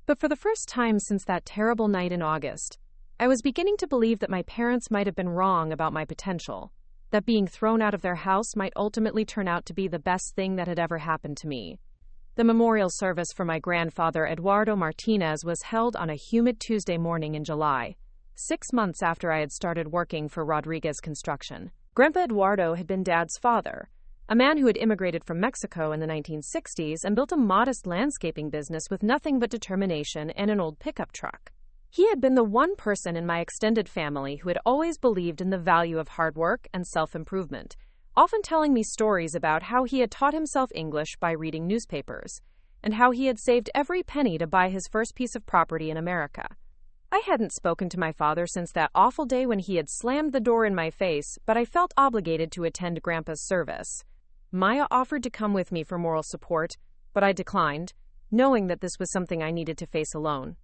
But for the first time since that terrible night in August, I was beginning to believe that my parents might have been wrong about my potential, that being thrown out of their house might ultimately turn out to be the best thing that had ever happened to me. The memorial service for my grandfather, Eduardo Martinez, was held on a humid Tuesday morning in July, 6 months after I had started working for Rodriguez Construction. Grandpa Eduardo had been Dad's father, a man who had immigrated from Mexico in the 1960s and built a modest landscaping business with nothing but determination and an old pickup truck. He had been the one person in my extended family who had always believed in the value of hard work and self-improvement, often telling me stories about how he had taught himself English by reading newspapers, and how he had saved every penny to buy his first piece of property in America. I hadn't spoken to my father since that awful day when he had slammed the door in my face, but I felt obligated to attend Grandpa's service. Maya offered to come with me for moral support, but I declined, knowing that this was something I needed to face alone.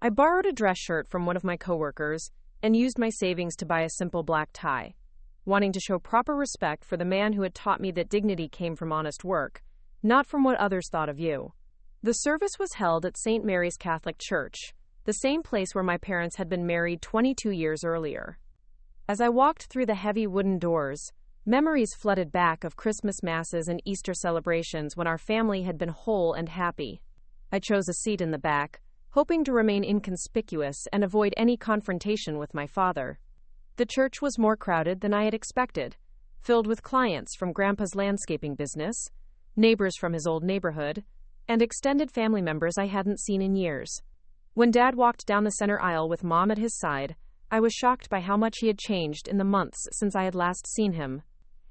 I borrowed a dress shirt from one of my coworkers and used my savings to buy a simple black tie, wanting to show proper respect for the man who had taught me that dignity came from honest work, not from what others thought of you. The service was held at St. Mary's Catholic Church, the same place where my parents had been married 22 years earlier. As I walked through the heavy wooden doors, memories flooded back of Christmas masses and Easter celebrations when our family had been whole and happy. I chose a seat in the back, hoping to remain inconspicuous and avoid any confrontation with my father. The church was more crowded than I had expected, filled with clients from Grandpa's landscaping business, neighbors from his old neighborhood, and extended family members I hadn't seen in years. When Dad walked down the center aisle with Mom at his side, I was shocked by how much he had changed in the months since I had last seen him.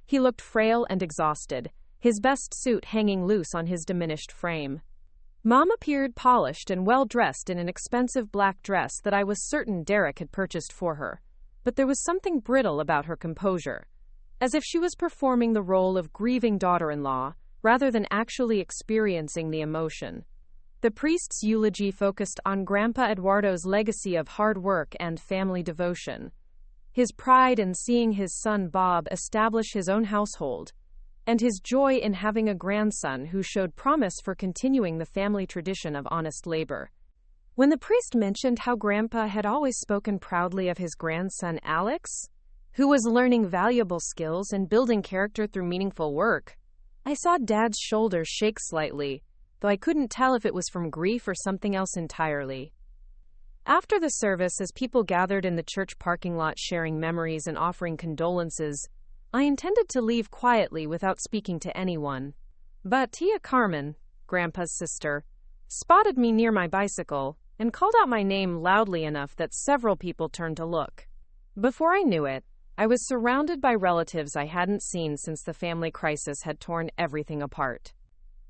He looked frail and exhausted, his best suit hanging loose on his diminished frame. Mom appeared polished and well-dressed in an expensive black dress that I was certain Derek had purchased for her. But there was something brittle about her composure, as if she was performing the role of grieving daughter-in-law, rather than actually experiencing the emotion. The priest's eulogy focused on Grandpa Eduardo's legacy of hard work and family devotion, his pride in seeing his son Bob establish his own household, and his joy in having a grandson who showed promise for continuing the family tradition of honest labor. When the priest mentioned how Grandpa had always spoken proudly of his grandson Alex, who was learning valuable skills and building character through meaningful work, I saw Dad's shoulders shake slightly, though I couldn't tell if it was from grief or something else entirely. After the service, as people gathered in the church parking lot sharing memories and offering condolences, I intended to leave quietly without speaking to anyone. But Tia Carmen, Grandpa's sister, spotted me near my bicycle and called out my name loudly enough that several people turned to look. Before I knew it, I was surrounded by relatives I hadn't seen since the family crisis had torn everything apart.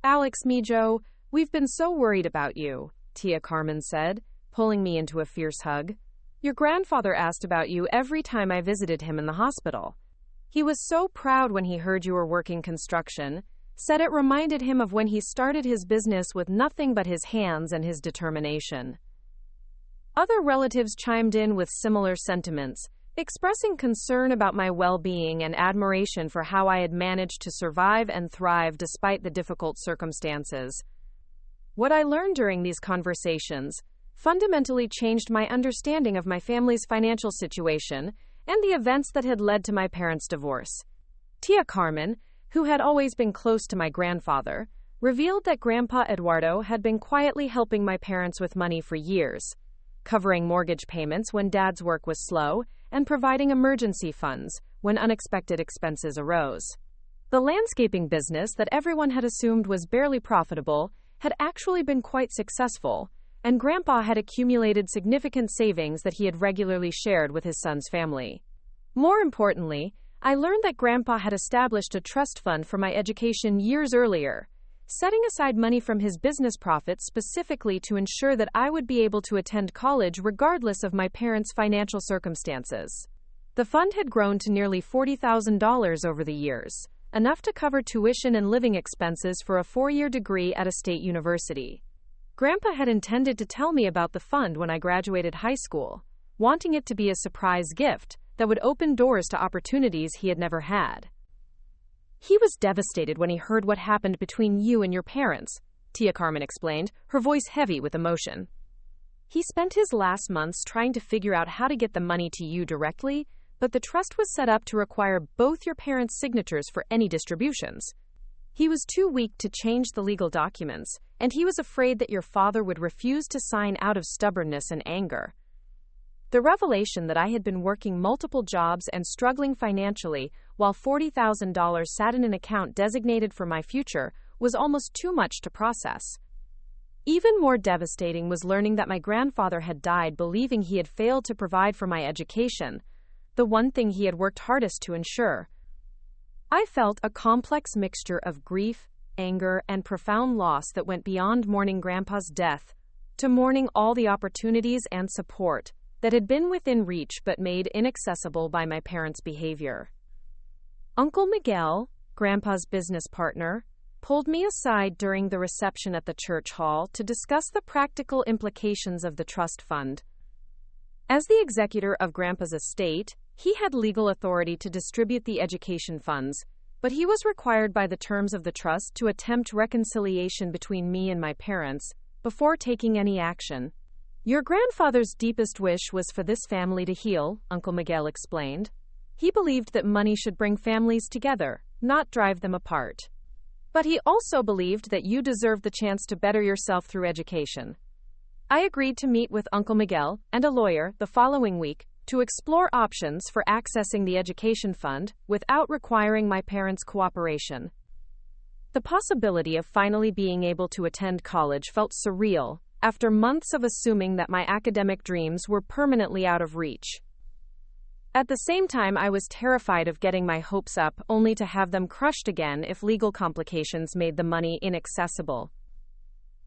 "Alex, Mijo, we've been so worried about you," Tia Carmen said, pulling me into a fierce hug. "Your grandfather asked about you every time I visited him in the hospital. He was so proud when he heard you were working construction, said it reminded him of when he started his business with nothing but his hands and his determination." Other relatives chimed in with similar sentiments, expressing concern about my well-being and admiration for how I had managed to survive and thrive despite the difficult circumstances. What I learned during these conversations fundamentally changed my understanding of my family's financial situation and the events that had led to my parents' divorce. Tia Carmen, who had always been close to my grandfather, revealed that Grandpa Eduardo had been quietly helping my parents with money for years, covering mortgage payments when Dad's work was slow and providing emergency funds when unexpected expenses arose. The landscaping business that everyone had assumed was barely profitable had actually been quite successful, and Grandpa had accumulated significant savings that he had regularly shared with his son's family. More importantly, I learned that Grandpa had established a trust fund for my education years earlier, setting aside money from his business profits specifically to ensure that I would be able to attend college regardless of my parents' financial circumstances. The fund had grown to nearly $40,000 over the years, enough to cover tuition and living expenses for a 4-year degree at a state university. Grandpa had intended to tell me about the fund when I graduated high school, wanting it to be a surprise gift that would open doors to opportunities he had never had. He was devastated when he heard what happened between you and your parents, Tia Carmen explained, her voice heavy with emotion. He spent his last months trying to figure out how to get the money to you directly, but the trust was set up to require both your parents' signatures for any distributions. He was too weak to change the legal documents, and he was afraid that your father would refuse to sign out of stubbornness and anger. The revelation that I had been working multiple jobs and struggling financially while $40,000 sat in an account designated for my future was almost too much to process. Even more devastating was learning that my grandfather had died believing he had failed to provide for my education, the one thing he had worked hardest to ensure. I felt a complex mixture of grief, anger, and profound loss that went beyond mourning Grandpa's death to mourning all the opportunities and support that had been within reach but made inaccessible by my parents' behavior. Uncle Miguel, Grandpa's business partner, pulled me aside during the reception at the church hall to discuss the practical implications of the trust fund. As the executor of Grandpa's estate, he had legal authority to distribute the education funds, but he was required by the terms of the trust to attempt reconciliation between me and my parents before taking any action. Your grandfather's deepest wish was for this family to heal, Uncle Miguel explained. He believed that money should bring families together, not drive them apart. But he also believed that you deserved the chance to better yourself through education. I agreed to meet with Uncle Miguel and a lawyer the following week to explore options for accessing the education fund without requiring my parents' cooperation. The possibility of finally being able to attend college felt surreal after months of assuming that my academic dreams were permanently out of reach. At the same time, I was terrified of getting my hopes up only to have them crushed again if legal complications made the money inaccessible.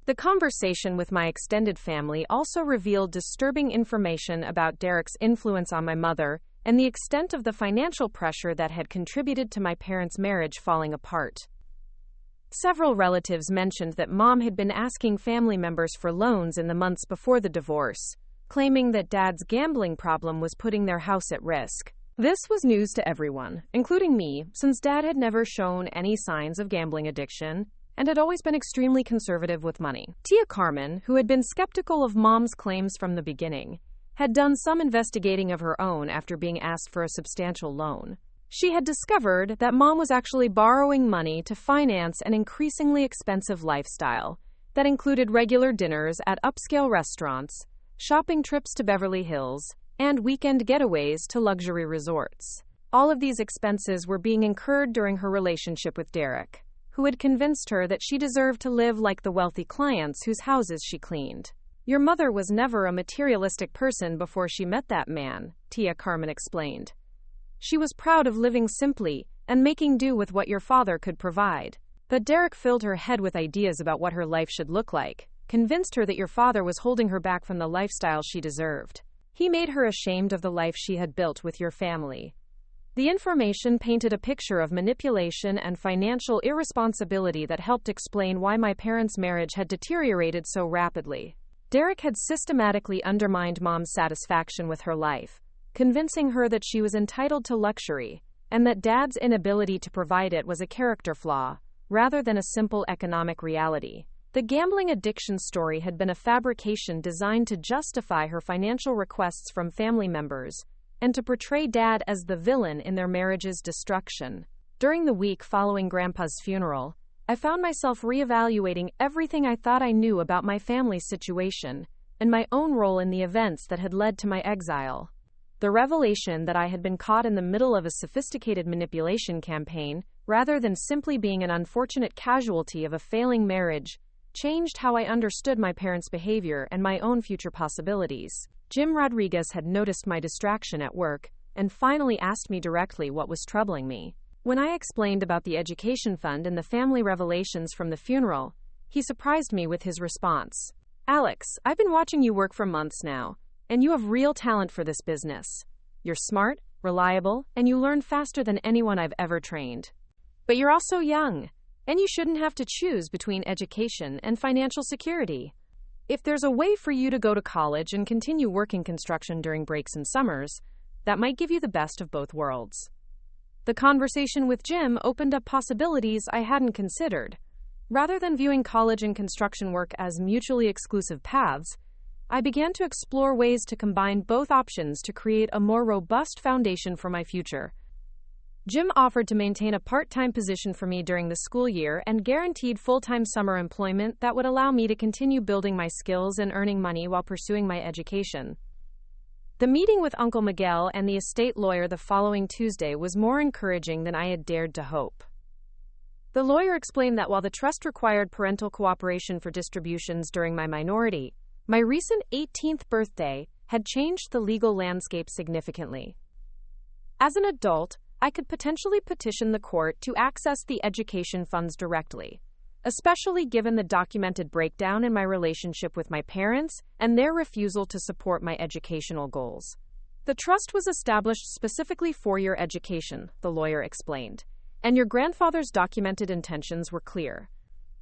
The conversation with my extended family also revealed disturbing information about Derek's influence on my mother and the extent of the financial pressure that had contributed to my parents' marriage falling apart. Several relatives mentioned that Mom had been asking family members for loans in the months before the divorce, claiming that Dad's gambling problem was putting their house at risk. This was news to everyone, including me, since Dad had never shown any signs of gambling addiction and had always been extremely conservative with money. Tia Carmen, who had been skeptical of Mom's claims from the beginning, had done some investigating of her own after being asked for a substantial loan. She had discovered that Mom was actually borrowing money to finance an increasingly expensive lifestyle that included regular dinners at upscale restaurants, shopping trips to Beverly Hills, and weekend getaways to luxury resorts. All of these expenses were being incurred during her relationship with Derek, who had convinced her that she deserved to live like the wealthy clients whose houses she cleaned. Your mother was never a materialistic person before she met that man, Tia Carmen explained. She was proud of living simply and making do with what your father could provide. But Derek filled her head with ideas about what her life should look like, convinced her that your father was holding her back from the lifestyle she deserved. He made her ashamed of the life she had built with your family. The information painted a picture of manipulation and financial irresponsibility that helped explain why my parents' marriage had deteriorated so rapidly. Derek had systematically undermined Mom's satisfaction with her life, convincing her that she was entitled to luxury, and that Dad's inability to provide it was a character flaw, rather than a simple economic reality. The gambling addiction story had been a fabrication designed to justify her financial requests from family members, and to portray Dad as the villain in their marriage's destruction. During the week following Grandpa's funeral, I found myself reevaluating everything I thought I knew about my family's situation, and my own role in the events that had led to my exile. The revelation that I had been caught in the middle of a sophisticated manipulation campaign, rather than simply being an unfortunate casualty of a failing marriage, changed how I understood my parents' behavior and my own future possibilities. Jim Rodriguez had noticed my distraction at work and finally asked me directly what was troubling me. When I explained about the education fund and the family revelations from the funeral, he surprised me with his response. "Alex, I've been watching you work for months now, and you have real talent for this business. You're smart, reliable, and you learn faster than anyone I've ever trained. But you're also young, and you shouldn't have to choose between education and financial security. If there's a way for you to go to college and continue working construction during breaks and summers, that might give you the best of both worlds. The conversation with Jim opened up possibilities I hadn't considered. Rather than viewing college and construction work as mutually exclusive paths, I began to explore ways to combine both options to create a more robust foundation for my future. Jim offered to maintain a part-time position for me during the school year and guaranteed full-time summer employment that would allow me to continue building my skills and earning money while pursuing my education. The meeting with Uncle Miguel and the estate lawyer the following Tuesday was more encouraging than I had dared to hope. The lawyer explained that while the trust required parental cooperation for distributions during my minority, my recent 18th birthday had changed the legal landscape significantly. As an adult, I could potentially petition the court to access the education funds directly, especially given the documented breakdown in my relationship with my parents and their refusal to support my educational goals. The trust was established specifically for your education, the lawyer explained, and your grandfather's documented intentions were clear.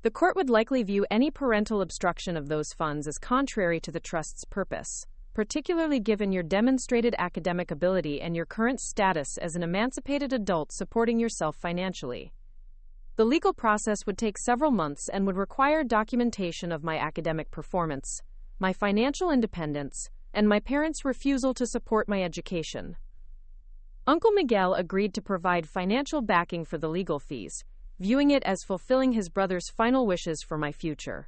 The court would likely view any parental obstruction of those funds as contrary to the trust's purpose, particularly given your demonstrated academic ability and your current status as an emancipated adult supporting yourself financially. The legal process would take several months and would require documentation of my academic performance, my financial independence, and my parents' refusal to support my education. Uncle Miguel agreed to provide financial backing for the legal fees, viewing it as fulfilling his brother's final wishes for my future.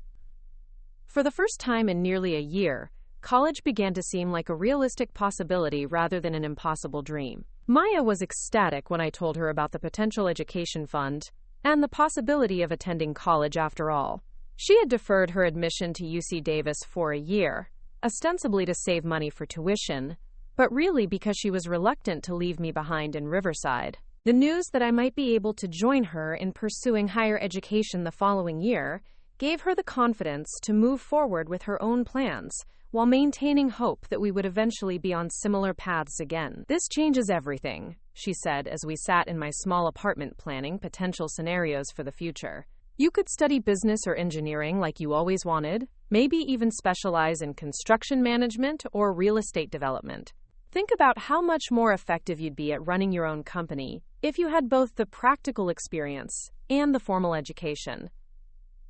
For the first time in nearly a year, college began to seem like a realistic possibility rather than an impossible dream. Maya was ecstatic when I told her about the potential education fund and the possibility of attending college after all. She had deferred her admission to UC Davis for a year, ostensibly to save money for tuition, but really because she was reluctant to leave me behind in Riverside. The news that I might be able to join her in pursuing higher education the following year gave her the confidence to move forward with her own plans, while maintaining hope that we would eventually be on similar paths again. "This changes everything," she said as we sat in my small apartment planning potential scenarios for the future. "You could study business or engineering like you always wanted, maybe even specialize in construction management or real estate development. Think about how much more effective you'd be at running your own company if you had both the practical experience and the formal education."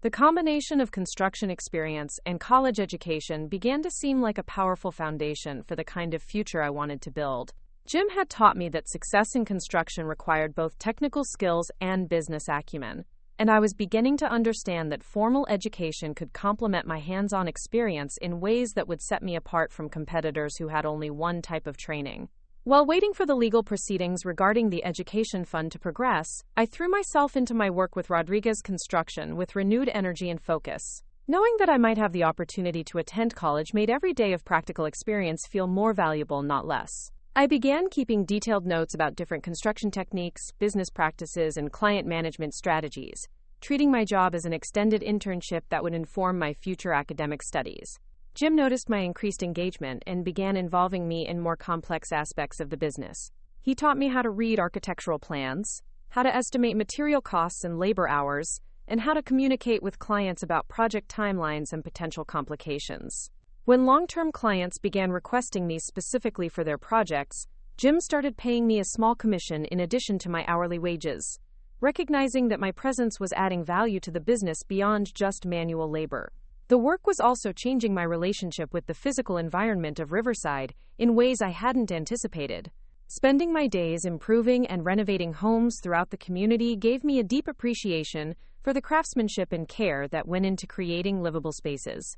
The combination of construction experience and college education began to seem like a powerful foundation for the kind of future I wanted to build. Jim had taught me that success in construction required both technical skills and business acumen, and I was beginning to understand that formal education could complement my hands-on experience in ways that would set me apart from competitors who had only one type of training. While waiting for the legal proceedings regarding the education fund to progress, I threw myself into my work with Rodriguez Construction with renewed energy and focus. Knowing that I might have the opportunity to attend college made every day of practical experience feel more valuable, not less. I began keeping detailed notes about different construction techniques, business practices, and client management strategies, treating my job as an extended internship that would inform my future academic studies. Jim noticed my increased engagement and began involving me in more complex aspects of the business. He taught me how to read architectural plans, how to estimate material costs and labor hours, and how to communicate with clients about project timelines and potential complications. When long-term clients began requesting me specifically for their projects, Jim started paying me a small commission in addition to my hourly wages, recognizing that my presence was adding value to the business beyond just manual labor. The work was also changing my relationship with the physical environment of Riverside in ways I hadn't anticipated. Spending my days improving and renovating homes throughout the community gave me a deep appreciation for the craftsmanship and care that went into creating livable spaces.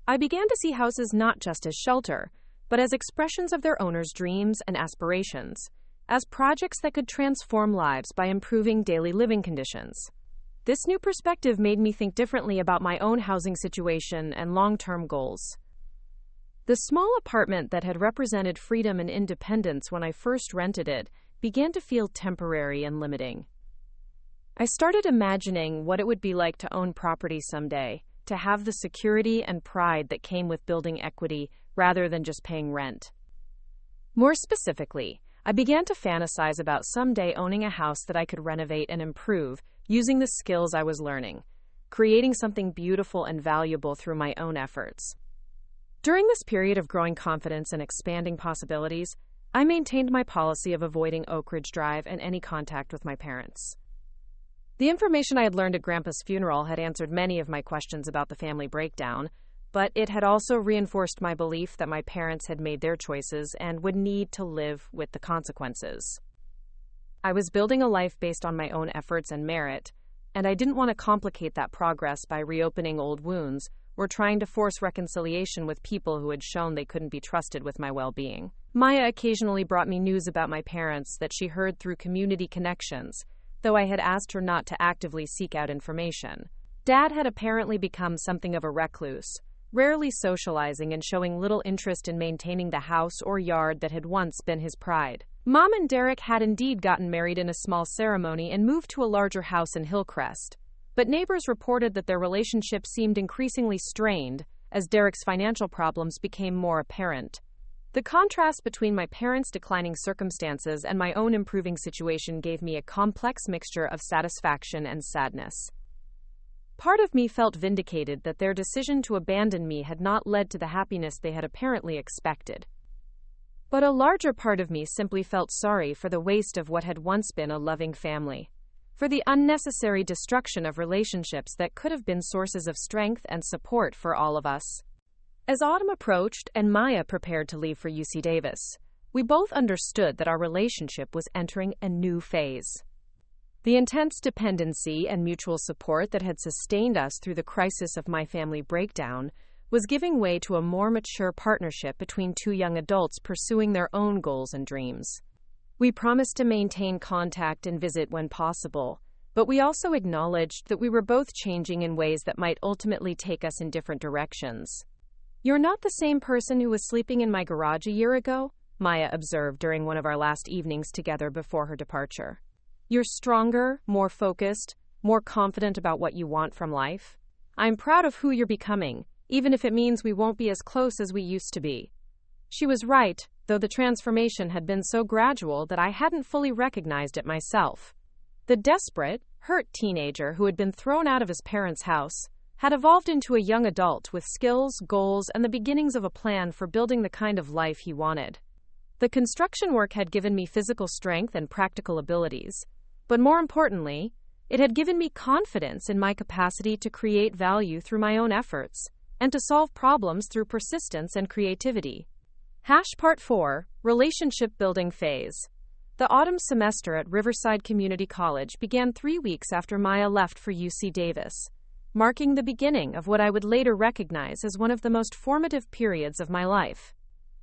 I began to see houses not just as shelter, but as expressions of their owners' dreams and aspirations, as projects that could transform lives by improving daily living conditions. This new perspective made me think differently about my own housing situation and long-term goals. The small apartment that had represented freedom and independence when I first rented it began to feel temporary and limiting. I started imagining what it would be like to own property someday, to have the security and pride that came with building equity rather than just paying rent. More specifically, I began to fantasize about someday owning a house that I could renovate and improve using the skills I was learning. creating something beautiful and valuable through my own efforts. During this period of growing confidence and expanding possibilities, I maintained my policy of avoiding Oak Ridge Drive and any contact with my parents. The information I had learned at Grandpa's funeral had answered many of my questions about the family breakdown, but it had also reinforced my belief that my parents had made their choices and would need to live with the consequences. I was building a life based on my own efforts and merit, and I didn't want to complicate that progress by reopening old wounds or trying to force reconciliation with people who had shown they couldn't be trusted with my well-being. Maya occasionally brought me news about my parents that she heard through community connections, though I had asked her not to actively seek out information. Dad had apparently become something of a recluse, rarely socializing and showing little interest in maintaining the house or yard that had once been his pride. Mom and Derek had indeed gotten married in a small ceremony and moved to a larger house in Hillcrest, but neighbors reported that their relationship seemed increasingly strained as Derek's financial problems became more apparent. The contrast between my parents' declining circumstances and my own improving situation gave me a complex mixture of satisfaction and sadness. Part of me felt vindicated that their decision to abandon me had not led to the happiness they had apparently expected. But a larger part of me simply felt sorry for the waste of what had once been a loving family, for the unnecessary destruction of relationships that could have been sources of strength and support for all of us. As autumn approached and Maya prepared to leave for UC Davis, we both understood that our relationship was entering a new phase. The intense dependency and mutual support that had sustained us through the crisis of my family breakdown was giving way to a more mature partnership between two young adults pursuing their own goals and dreams. We promised to maintain contact and visit when possible, but we also acknowledged that we were both changing in ways that might ultimately take us in different directions. "You're not the same person who was sleeping in my garage a year ago," Maya observed during one of our last evenings together before her departure. "You're stronger, more focused, more confident about what you want from life. I'm proud of who you're becoming, even if it means we won't be as close as we used to be." She was right, though the transformation had been so gradual that I hadn't fully recognized it myself. The desperate, hurt teenager who had been thrown out of his parents' house had evolved into a young adult with skills, goals, and the beginnings of a plan for building the kind of life he wanted. The construction work had given me physical strength and practical abilities, but more importantly, it had given me confidence in my capacity to create value through my own efforts and to solve problems through persistence and creativity. Part 4, Relationship Building Phase. The autumn semester at Riverside Community College began 3 weeks after Maya left for UC Davis, marking the beginning of what I would later recognize as one of the most formative periods of my life.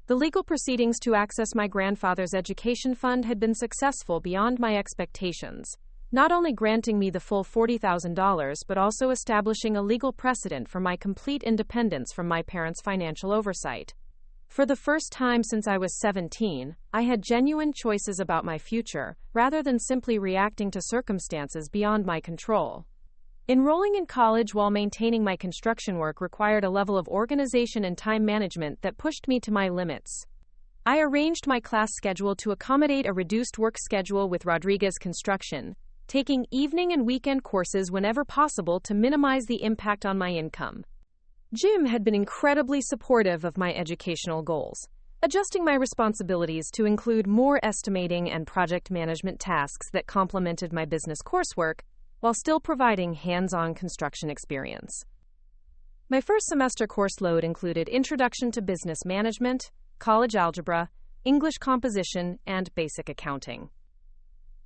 The legal proceedings to access my grandfather's education fund had been successful beyond my expectations, not only granting me the full $40,000 but also establishing a legal precedent for my complete independence from my parents' financial oversight. For the first time since I was 17, I had genuine choices about my future, rather than simply reacting to circumstances beyond my control. Enrolling in college while maintaining my construction work required a level of organization and time management that pushed me to my limits. I arranged my class schedule to accommodate a reduced work schedule with Rodriguez Construction, taking evening and weekend courses whenever possible to minimize the impact on my income. Jim had been incredibly supportive of my educational goals, adjusting my responsibilities to include more estimating and project management tasks that complemented my business coursework, while still providing hands-on construction experience. My first semester course load included Introduction to Business Management, College Algebra, English Composition, and Basic Accounting.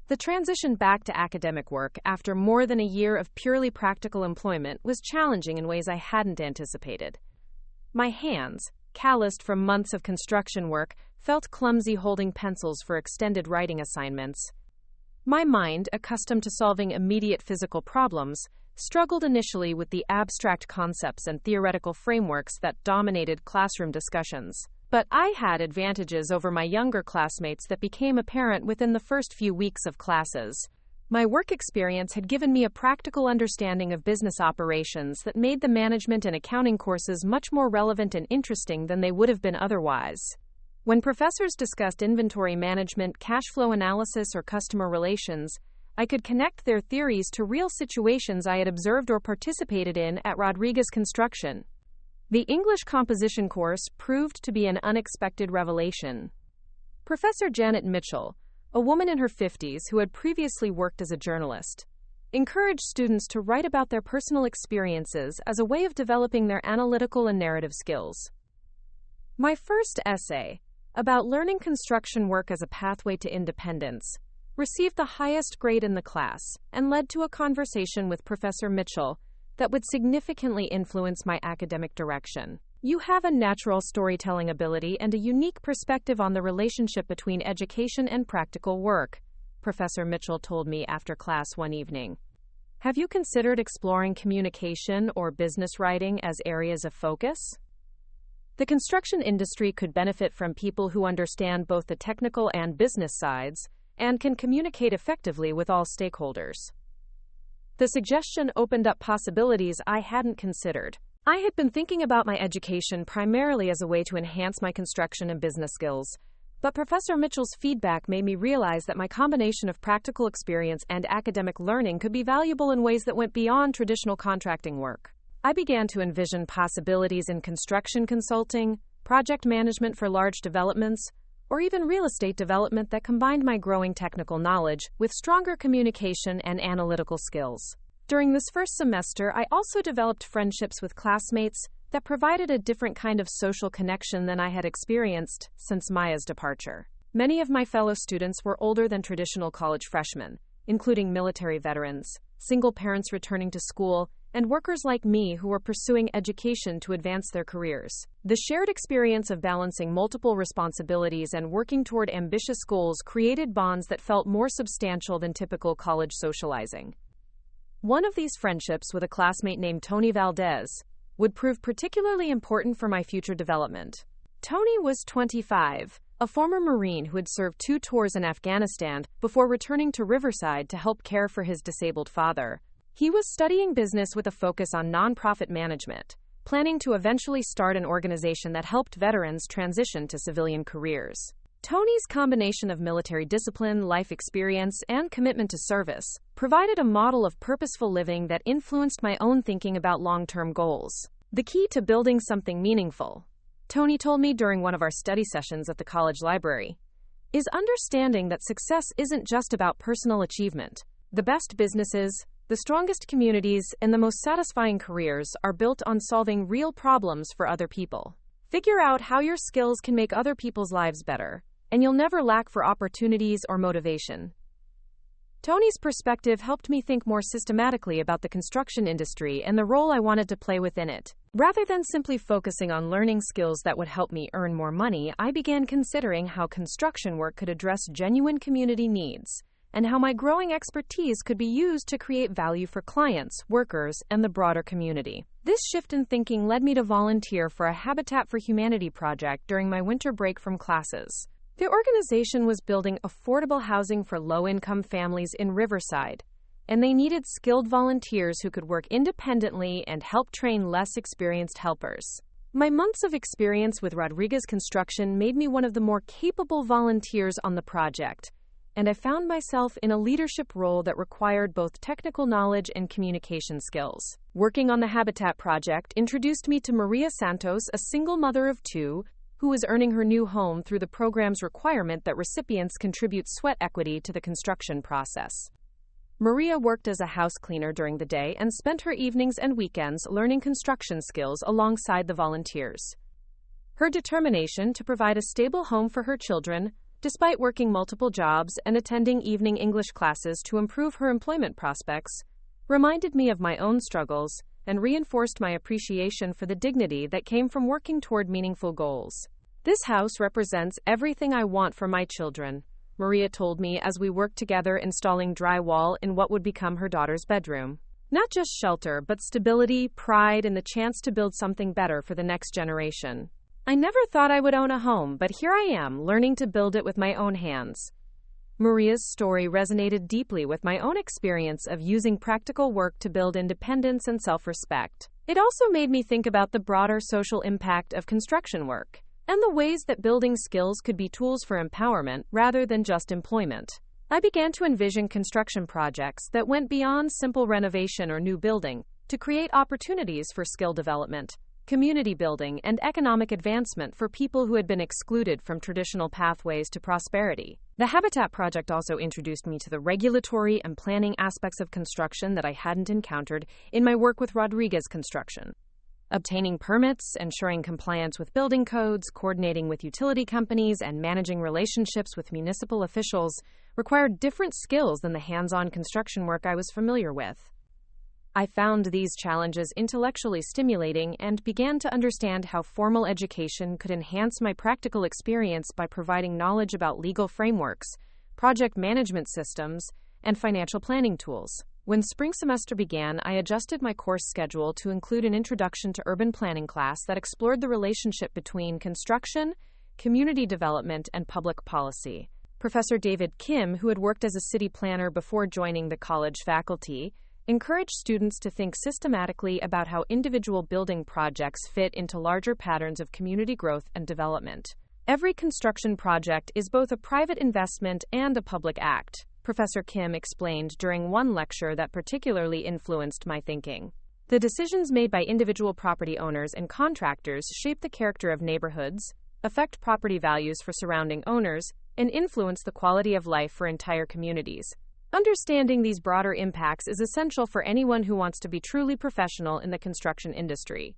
The transition back to academic work after more than a year of purely practical employment was challenging in ways I hadn't anticipated. My hands, calloused from months of construction work, felt clumsy holding pencils for extended writing assignments. My mind, accustomed to solving immediate physical problems, struggled initially with the abstract concepts and theoretical frameworks that dominated classroom discussions. But I had advantages over my younger classmates that became apparent within the first few weeks of classes. My work experience had given me a practical understanding of business operations that made the management and accounting courses much more relevant and interesting than they would have been otherwise. When professors discussed inventory management, cash flow analysis, or customer relations, I could connect their theories to real situations I had observed or participated in at Rodriguez Construction. The English composition course proved to be an unexpected revelation. Professor Janet Mitchell, a woman in her 50s who had previously worked as a journalist, encouraged students to write about their personal experiences as a way of developing their analytical and narrative skills. My first essay, about learning construction work as a pathway to independence, received the highest grade in the class and led to a conversation with Professor Mitchell that would significantly influence my academic direction. You have a natural storytelling ability and a unique perspective on the relationship between education and practical work, Professor Mitchell told me after class one evening. Have you considered exploring communication or business writing as areas of focus? The construction industry could benefit from people who understand both the technical and business sides and can communicate effectively with all stakeholders. The suggestion opened up possibilities I hadn't considered. I had been thinking about my education primarily as a way to enhance my construction and business skills, but Professor Mitchell's feedback made me realize that my combination of practical experience and academic learning could be valuable in ways that went beyond traditional contracting work. I began to envision possibilities in construction consulting, project management for large developments, or even real estate development that combined my growing technical knowledge with stronger communication and analytical skills. During this first semester, I also developed friendships with classmates that provided a different kind of social connection than I had experienced since Maya's departure. Many of my fellow students were older than traditional college freshmen, including military veterans, single parents returning to school, and workers like me who were pursuing education to advance their careers. The shared experience of balancing multiple responsibilities and working toward ambitious goals created bonds that felt more substantial than typical college socializing. One of these friendships with a classmate named Tony Valdez would prove particularly important for my future development. Tony was 25, a former Marine who had served 2 tours in Afghanistan before returning to Riverside to help care for his disabled father. He was studying business with a focus on nonprofit management, planning to eventually start an organization that helped veterans transition to civilian careers. Tony's combination of military discipline, life experience, and commitment to service provided a model of purposeful living that influenced my own thinking about long-term goals. The key to building something meaningful, Tony told me during one of our study sessions at the college library, is understanding that success isn't just about personal achievement. The best businesses, the strongest communities, and the most satisfying careers are built on solving real problems for other people. Figure out how your skills can make other people's lives better, and you'll never lack for opportunities or motivation. Tony's perspective helped me think more systematically about the construction industry and the role I wanted to play within it. Rather than simply focusing on learning skills that would help me earn more money, I began considering how construction work could address genuine community needs, and how my growing expertise could be used to create value for clients, workers, and the broader community. This shift in thinking led me to volunteer for a Habitat for Humanity project during my winter break from classes. The organization was building affordable housing for low-income families in Riverside, and they needed skilled volunteers who could work independently and help train less experienced helpers. My months of experience with Rodriguez Construction made me one of the more capable volunteers on the project, and I found myself in a leadership role that required both technical knowledge and communication skills. Working on the Habitat project introduced me to Maria Santos, a single mother of 2, who was earning her new home through the program's requirement that recipients contribute sweat equity to the construction process. Maria worked as a house cleaner during the day and spent her evenings and weekends learning construction skills alongside the volunteers. Her determination to provide a stable home for her children, despite working multiple jobs and attending evening English classes to improve her employment prospects, reminded me of my own struggles and reinforced my appreciation for the dignity that came from working toward meaningful goals. This house represents everything I want for my children, Maria told me as we worked together installing drywall in what would become her daughter's bedroom. Not just shelter, but stability, pride, and the chance to build something better for the next generation. I never thought I would own a home, but here I am, learning to build it with my own hands. Maria's story resonated deeply with my own experience of using practical work to build independence and self-respect. It also made me think about the broader social impact of construction work, and the ways that building skills could be tools for empowerment rather than just employment. I began to envision construction projects that went beyond simple renovation or new building to create opportunities for skill development, community building, and economic advancement for people who had been excluded from traditional pathways to prosperity. The Habitat Project also introduced me to the regulatory and planning aspects of construction that I hadn't encountered in my work with Rodriguez Construction. Obtaining permits, ensuring compliance with building codes, coordinating with utility companies, and managing relationships with municipal officials required different skills than the hands-on construction work I was familiar with. I found these challenges intellectually stimulating and began to understand how formal education could enhance my practical experience by providing knowledge about legal frameworks, project management systems, and financial planning tools. When spring semester began, I adjusted my course schedule to include an introduction to urban planning class that explored the relationship between construction, community development, and public policy. Professor David Kim, who had worked as a city planner before joining the college faculty, encouraged students to think systematically about how individual building projects fit into larger patterns of community growth and development. Every construction project is both a private investment and a public act, Professor Kim explained during one lecture that particularly influenced my thinking. The decisions made by individual property owners and contractors shape the character of neighborhoods, affect property values for surrounding owners, and influence the quality of life for entire communities. Understanding these broader impacts is essential for anyone who wants to be truly professional in the construction industry.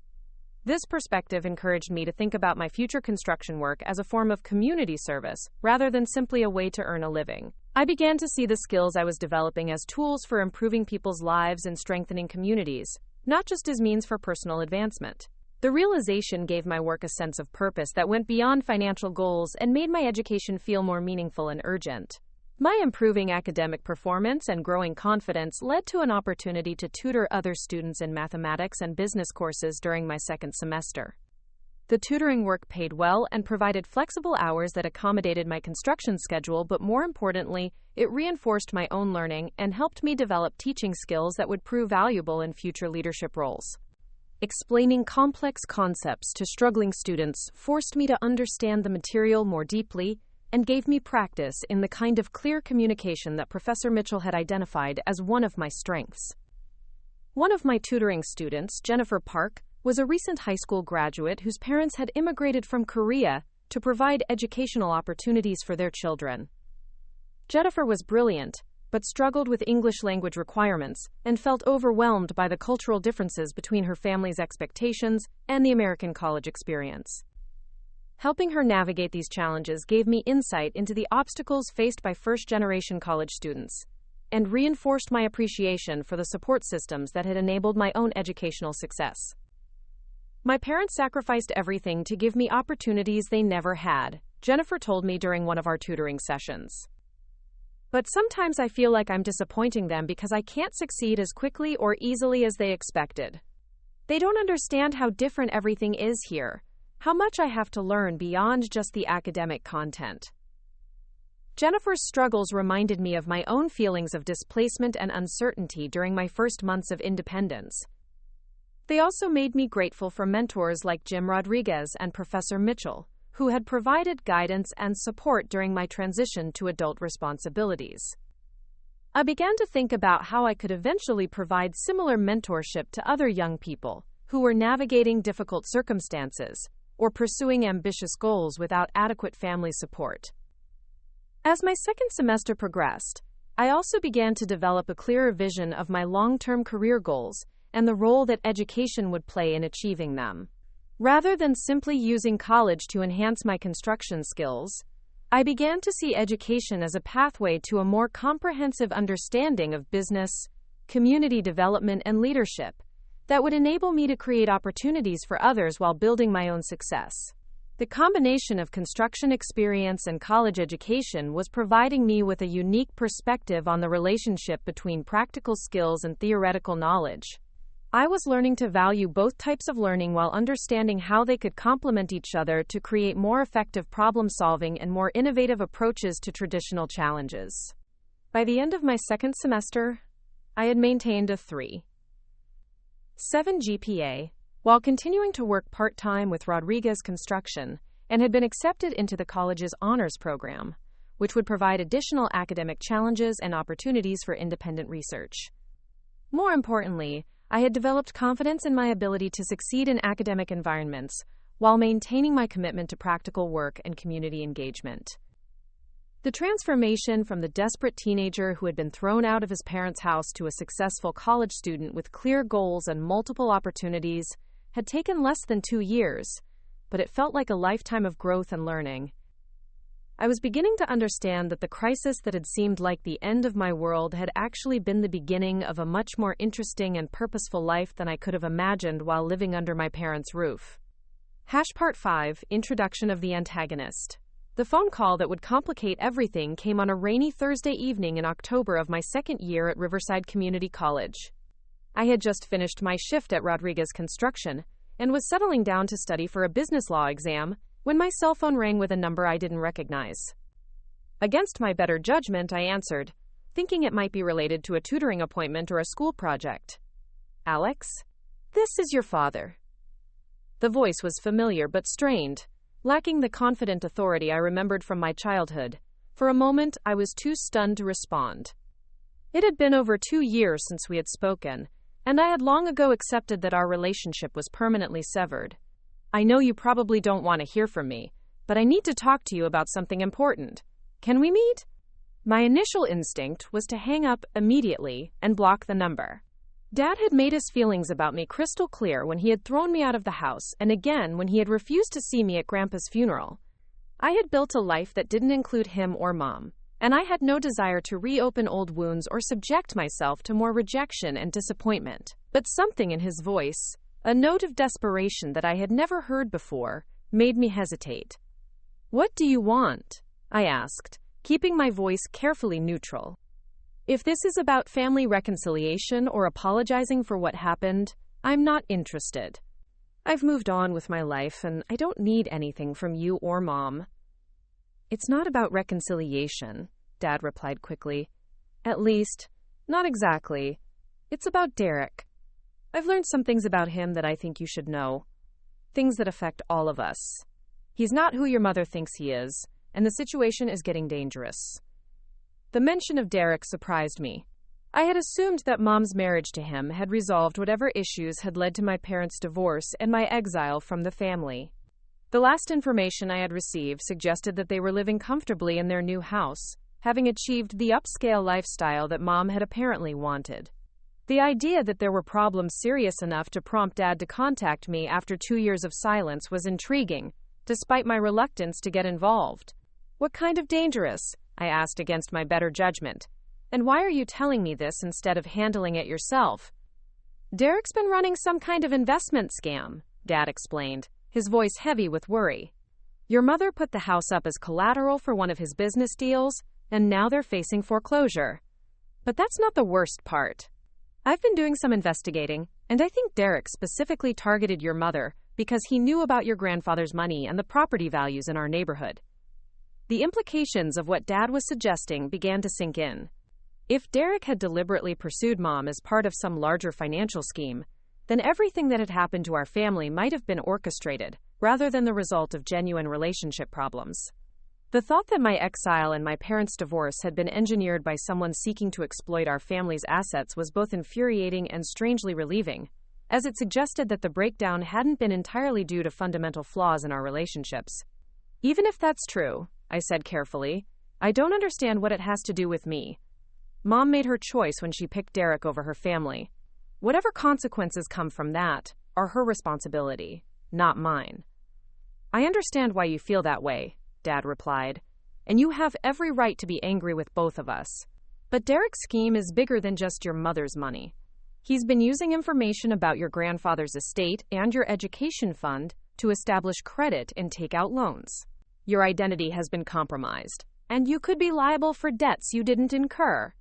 This perspective encouraged me to think about my future construction work as a form of community service, rather than simply a way to earn a living. I began to see the skills I was developing as tools for improving people's lives and strengthening communities, not just as means for personal advancement. The realization gave my work a sense of purpose that went beyond financial goals and made my education feel more meaningful and urgent. My improving academic performance and growing confidence led to an opportunity to tutor other students in mathematics and business courses during my second semester. The tutoring work paid well and provided flexible hours that accommodated my construction schedule, but more importantly, it reinforced my own learning and helped me develop teaching skills that would prove valuable in future leadership roles. Explaining complex concepts to struggling students forced me to understand the material more deeply and gave me practice in the kind of clear communication that Professor Mitchell had identified as one of my strengths. One of my tutoring students, Jennifer Park, was a recent high school graduate whose parents had immigrated from Korea to provide educational opportunities for their children. Jennifer was brilliant, but struggled with English language requirements and felt overwhelmed by the cultural differences between her family's expectations and the American college experience. Helping her navigate these challenges gave me insight into the obstacles faced by first-generation college students and reinforced my appreciation for the support systems that had enabled my own educational success. My parents sacrificed everything to give me opportunities they never had, Jennifer told me during one of our tutoring sessions. But sometimes I feel like I'm disappointing them because I can't succeed as quickly or easily as they expected. They don't understand how different everything is here, how much I have to learn beyond just the academic content. Jennifer's struggles reminded me of my own feelings of displacement and uncertainty during my first months of independence. They also made me grateful for mentors like Jim Rodriguez and Professor Mitchell, who had provided guidance and support during my transition to adult responsibilities. I began to think about how I could eventually provide similar mentorship to other young people who were navigating difficult circumstances or pursuing ambitious goals without adequate family support. As my second semester progressed, I also began to develop a clearer vision of my long-term career goals and the role that education would play in achieving them. Rather than simply using college to enhance my construction skills, I began to see education as a pathway to a more comprehensive understanding of business, community development, and leadership that would enable me to create opportunities for others while building my own success. The combination of construction experience and college education was providing me with a unique perspective on the relationship between practical skills and theoretical knowledge. I was learning to value both types of learning while understanding how they could complement each other to create more effective problem-solving and more innovative approaches to traditional challenges. By the end of my second semester, I had maintained a 3.7 GPA, while continuing to work part-time with Rodriguez Construction, and had been accepted into the college's honors program, which would provide additional academic challenges and opportunities for independent research. More importantly, I had developed confidence in my ability to succeed in academic environments while maintaining my commitment to practical work and community engagement. The transformation from the desperate teenager who had been thrown out of his parents' house to a successful college student with clear goals and multiple opportunities had taken less than 2 years, but it felt like a lifetime of growth and learning. I was beginning to understand that the crisis that had seemed like the end of my world had actually been the beginning of a much more interesting and purposeful life than I could have imagined while living under my parents' roof. Part 5, Introduction of the Antagonist. The phone call that would complicate everything came on a rainy Thursday evening in October of my second year at Riverside Community College. I had just finished my shift at Rodriguez Construction and was settling down to study for a business law exam when my cell phone rang with a number I didn't recognize. Against my better judgment, I answered, thinking it might be related to a tutoring appointment or a school project. "Alex, this is your father." The voice was familiar but strained, lacking the confident authority I remembered from my childhood. For a moment, I was too stunned to respond. It had been over 2 years since we had spoken, and I had long ago accepted that our relationship was permanently severed. "I know you probably don't want to hear from me, but I need to talk to you about something important. Can we meet?" My initial instinct was to hang up immediately and block the number. Dad had made his feelings about me crystal clear when he had thrown me out of the house and again when he had refused to see me at Grandpa's funeral. I had built a life that didn't include him or Mom, and I had no desire to reopen old wounds or subject myself to more rejection and disappointment. But something in his voice, a note of desperation that I had never heard before, made me hesitate. "What do you want?" I asked, keeping my voice carefully neutral. "If this is about family reconciliation or apologizing for what happened, I'm not interested. I've moved on with my life and I don't need anything from you or Mom." "It's not about reconciliation," Dad replied quickly. "At least, not exactly. It's about Derek. I've learned some things about him that I think you should know. Things that affect all of us. He's not who your mother thinks he is, and the situation is getting dangerous." The mention of Derek surprised me. I had assumed that Mom's marriage to him had resolved whatever issues had led to my parents' divorce and my exile from the family. The last information I had received suggested that they were living comfortably in their new house, having achieved the upscale lifestyle that Mom had apparently wanted. The idea that there were problems serious enough to prompt Dad to contact me after 2 years of silence was intriguing, despite my reluctance to get involved. "What kind of dangerous?" I asked against my better judgment. "And why are you telling me this instead of handling it yourself?" "Derek's been running some kind of investment scam," Dad explained, his voice heavy with worry. "Your mother put the house up as collateral for one of his business deals, and now they're facing foreclosure. But that's not the worst part. I've been doing some investigating, and I think Derek specifically targeted your mother because he knew about your grandfather's money and the property values in our neighborhood." The implications of what Dad was suggesting began to sink in. If Derek had deliberately pursued Mom as part of some larger financial scheme, then everything that had happened to our family might have been orchestrated, rather than the result of genuine relationship problems. The thought that my exile and my parents' divorce had been engineered by someone seeking to exploit our family's assets was both infuriating and strangely relieving, as it suggested that the breakdown hadn't been entirely due to fundamental flaws in our relationships. "Even if that's true," I said carefully, "I don't understand what it has to do with me. Mom made her choice when she picked Derek over her family. Whatever consequences come from that are her responsibility, not mine." "I understand why you feel that way," Dad replied, "and you have every right to be angry with both of us. But Derek's scheme is bigger than just your mother's money. He's been using information about your grandfather's estate and your education fund to establish credit and take out loans. Your identity has been compromised, and you could be liable for debts you didn't incur.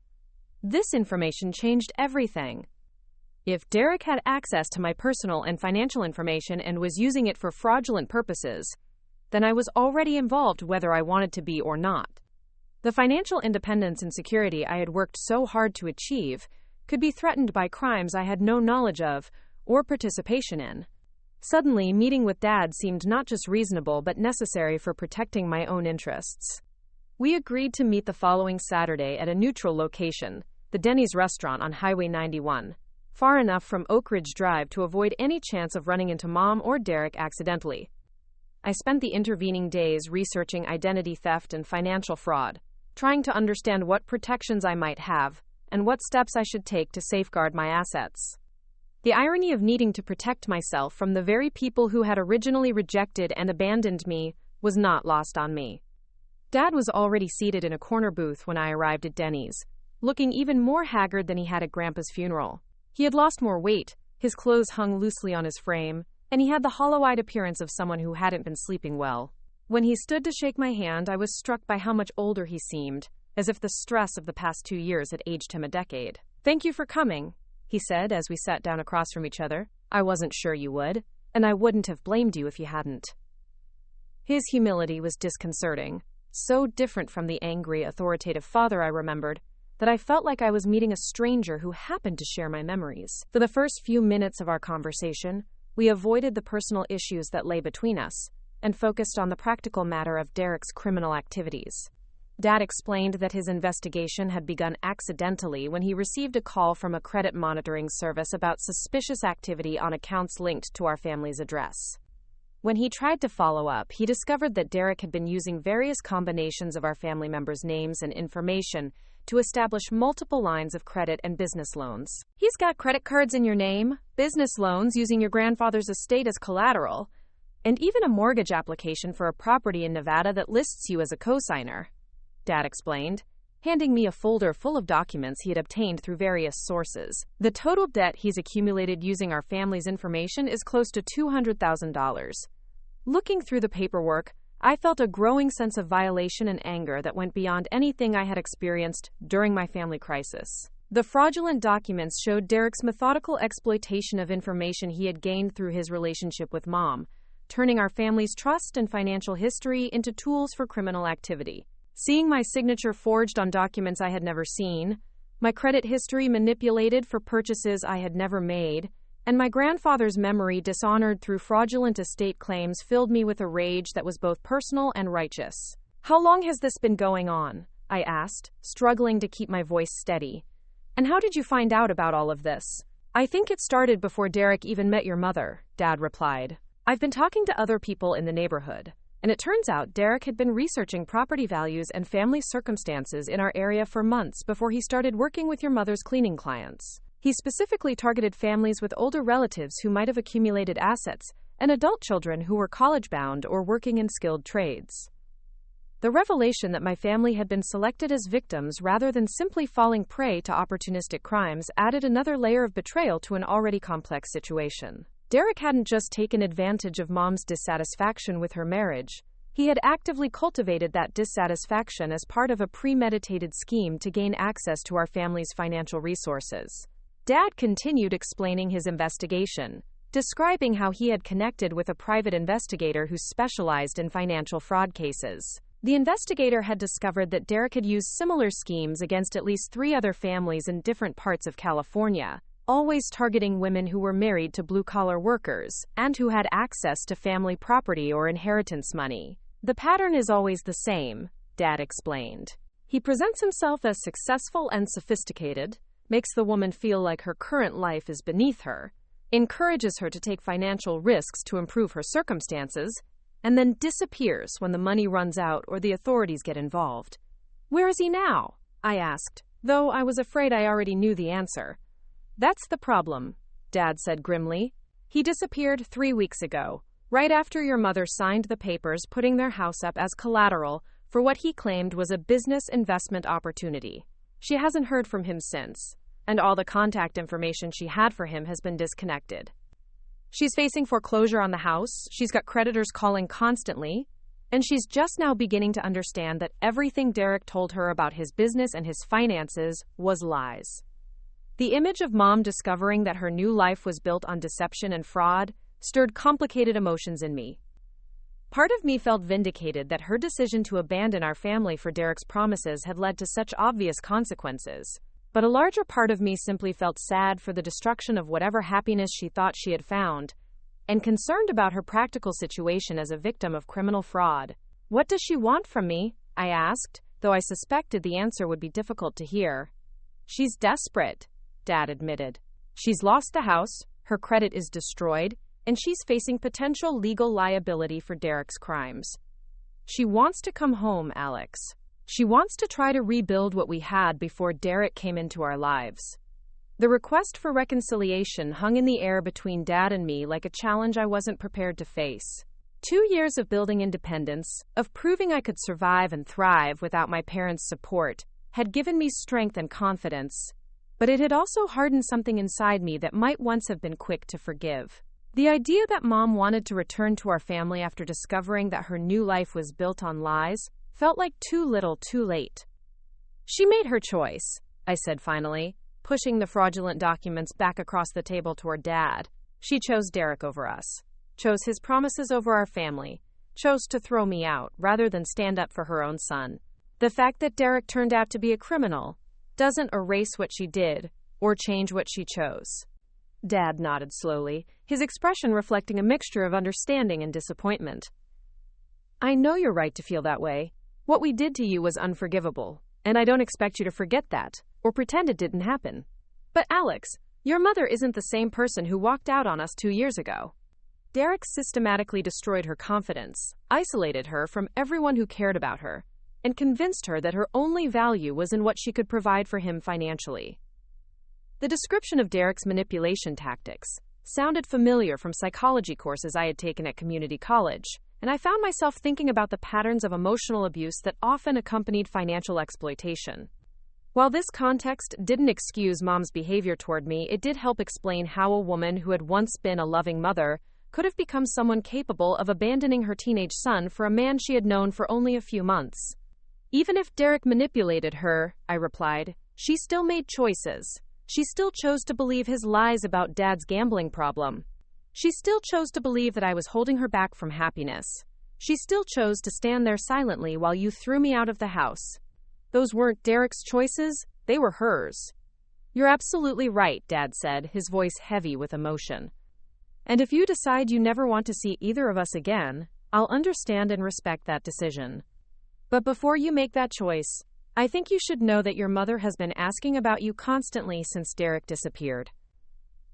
This information changed everything. If Derek had access to my personal and financial information and was using it for fraudulent purposes, then I was already involved whether I wanted to be or not. The financial independence and security I had worked so hard to achieve could be threatened by crimes I had no knowledge of or participation in. Suddenly, meeting with Dad seemed not just reasonable but necessary for protecting my own interests. We agreed to meet the following Saturday at a neutral location, the Denny's restaurant on Highway 91, far enough from Oak Ridge Drive to avoid any chance of running into Mom or Derek accidentally. I spent the intervening days researching identity theft and financial fraud, trying to understand what protections I might have and what steps I should take to safeguard my assets. The irony of needing to protect myself from the very people who had originally rejected and abandoned me was not lost on me. Dad was already seated in a corner booth when I arrived at Denny's, looking even more haggard than he had at Grandpa's funeral. He had lost more weight, his clothes hung loosely on his frame, and he had the hollow-eyed appearance of someone who hadn't been sleeping well. When he stood to shake my hand, I was struck by how much older he seemed, as if the stress of the past 2 years had aged him a decade. "Thank you for coming," he said as we sat down across from each other. "I wasn't sure you would, and I wouldn't have blamed you if you hadn't." His humility was disconcerting, so different from the angry, authoritative father I remembered, that I felt like I was meeting a stranger who happened to share my memories. For the first few minutes of our conversation, we avoided the personal issues that lay between us and focused on the practical matter of Derek's criminal activities. Dad explained that his investigation had begun accidentally when he received a call from a credit monitoring service about suspicious activity on accounts linked to our family's address. When he tried to follow up, he discovered that Derek had been using various combinations of our family members' names and information to establish multiple lines of credit and business loans. "He's got credit cards in your name, business loans using your grandfather's estate as collateral, and even a mortgage application for a property in Nevada that lists you as a cosigner," Dad explained, handing me a folder full of documents he had obtained through various sources. "The total debt he's accumulated using our family's information is close to $200,000. Looking through the paperwork, I felt a growing sense of violation and anger that went beyond anything I had experienced during my family crisis. The fraudulent documents showed Derek's methodical exploitation of information he had gained through his relationship with Mom, turning our family's trust and financial history into tools for criminal activity. Seeing my signature forged on documents I had never seen, my credit history manipulated for purchases I had never made, and my grandfather's memory dishonored through fraudulent estate claims filled me with a rage that was both personal and righteous. "How long has this been going on?" I asked, struggling to keep my voice steady. "And how did you find out about all of this?" "I think it started before Derek even met your mother," Dad replied. "I've been talking to other people in the neighborhood, and it turns out Derek had been researching property values and family circumstances in our area for months before he started working with your mother's cleaning clients. He specifically targeted families with older relatives who might have accumulated assets and adult children who were college-bound or working in skilled trades. The revelation that my family had been selected as victims rather than simply falling prey to opportunistic crimes added another layer of betrayal to an already complex situation. Derek hadn't just taken advantage of Mom's dissatisfaction with her marriage. He had actively cultivated that dissatisfaction as part of a premeditated scheme to gain access to our family's financial resources. Dad continued explaining his investigation, describing how he had connected with a private investigator who specialized in financial fraud cases. The investigator had discovered that Derek had used similar schemes against at least 3 other families in different parts of California, always targeting women who were married to blue-collar workers and who had access to family property or inheritance money. "The pattern is always the same," Dad explained. "He presents himself as successful and sophisticated, makes the woman feel like her current life is beneath her, encourages her to take financial risks to improve her circumstances, and then disappears when the money runs out or the authorities get involved." "Where is he now?" I asked, though I was afraid I already knew the answer. "That's the problem," Dad said grimly. "He disappeared 3 weeks ago, right after your mother signed the papers putting their house up as collateral for what he claimed was a business investment opportunity. She hasn't heard from him since, and all the contact information she had for him has been disconnected. She's facing foreclosure on the house, she's got creditors calling constantly, and she's just now beginning to understand that everything Derek told her about his business and his finances was lies." The image of Mom discovering that her new life was built on deception and fraud stirred complicated emotions in me. Part of me felt vindicated that her decision to abandon our family for Derek's promises had led to such obvious consequences, but a larger part of me simply felt sad for the destruction of whatever happiness she thought she had found, and concerned about her practical situation as a victim of criminal fraud. "What does she want from me?" I asked, though I suspected the answer would be difficult to hear. She's desperate, Dad admitted. She's lost the house, her credit is destroyed, and she's facing potential legal liability for Derek's crimes. She wants to come home, Alex. She wants to try to rebuild what we had before Derek came into our lives. The request for reconciliation hung in the air between Dad and me like a challenge I wasn't prepared to face. 2 years of building independence, of proving I could survive and thrive without my parents' support, had given me strength and confidence, but it had also hardened something inside me that might once have been quick to forgive. The idea that Mom wanted to return to our family after discovering that her new life was built on lies felt like too little too late. She made her choice, I said finally, pushing the fraudulent documents back across the table toward Dad. She chose Derek over us, chose his promises over our family, chose to throw me out rather than stand up for her own son. The fact that Derek turned out to be a criminal doesn't erase what she did or change what she chose. Dad nodded slowly, his expression reflecting a mixture of understanding and disappointment. I know you're right to feel that way. What we did to you was unforgivable, and I don't expect you to forget that or pretend it didn't happen. But Alex, your mother isn't the same person who walked out on us 2 years ago. Derek systematically destroyed her confidence, isolated her from everyone who cared about her, and convinced her that her only value was in what she could provide for him financially. The description of Derek's manipulation tactics sounded familiar from psychology courses I had taken at community college, and I found myself thinking about the patterns of emotional abuse that often accompanied financial exploitation. While this context didn't excuse Mom's behavior toward me, it did help explain how a woman who had once been a loving mother could have become someone capable of abandoning her teenage son for a man she had known for only a few months. Even if Derek manipulated her, I replied, she still made choices. She still chose to believe his lies about Dad's gambling problem. She still chose to believe that I was holding her back from happiness. She still chose to stand there silently while you threw me out of the house. Those weren't Derek's choices, they were hers. You're absolutely right, Dad said, his voice heavy with emotion. And if you decide you never want to see either of us again, I'll understand and respect that decision. But before you make that choice, I think you should know that your mother has been asking about you constantly since Derek disappeared.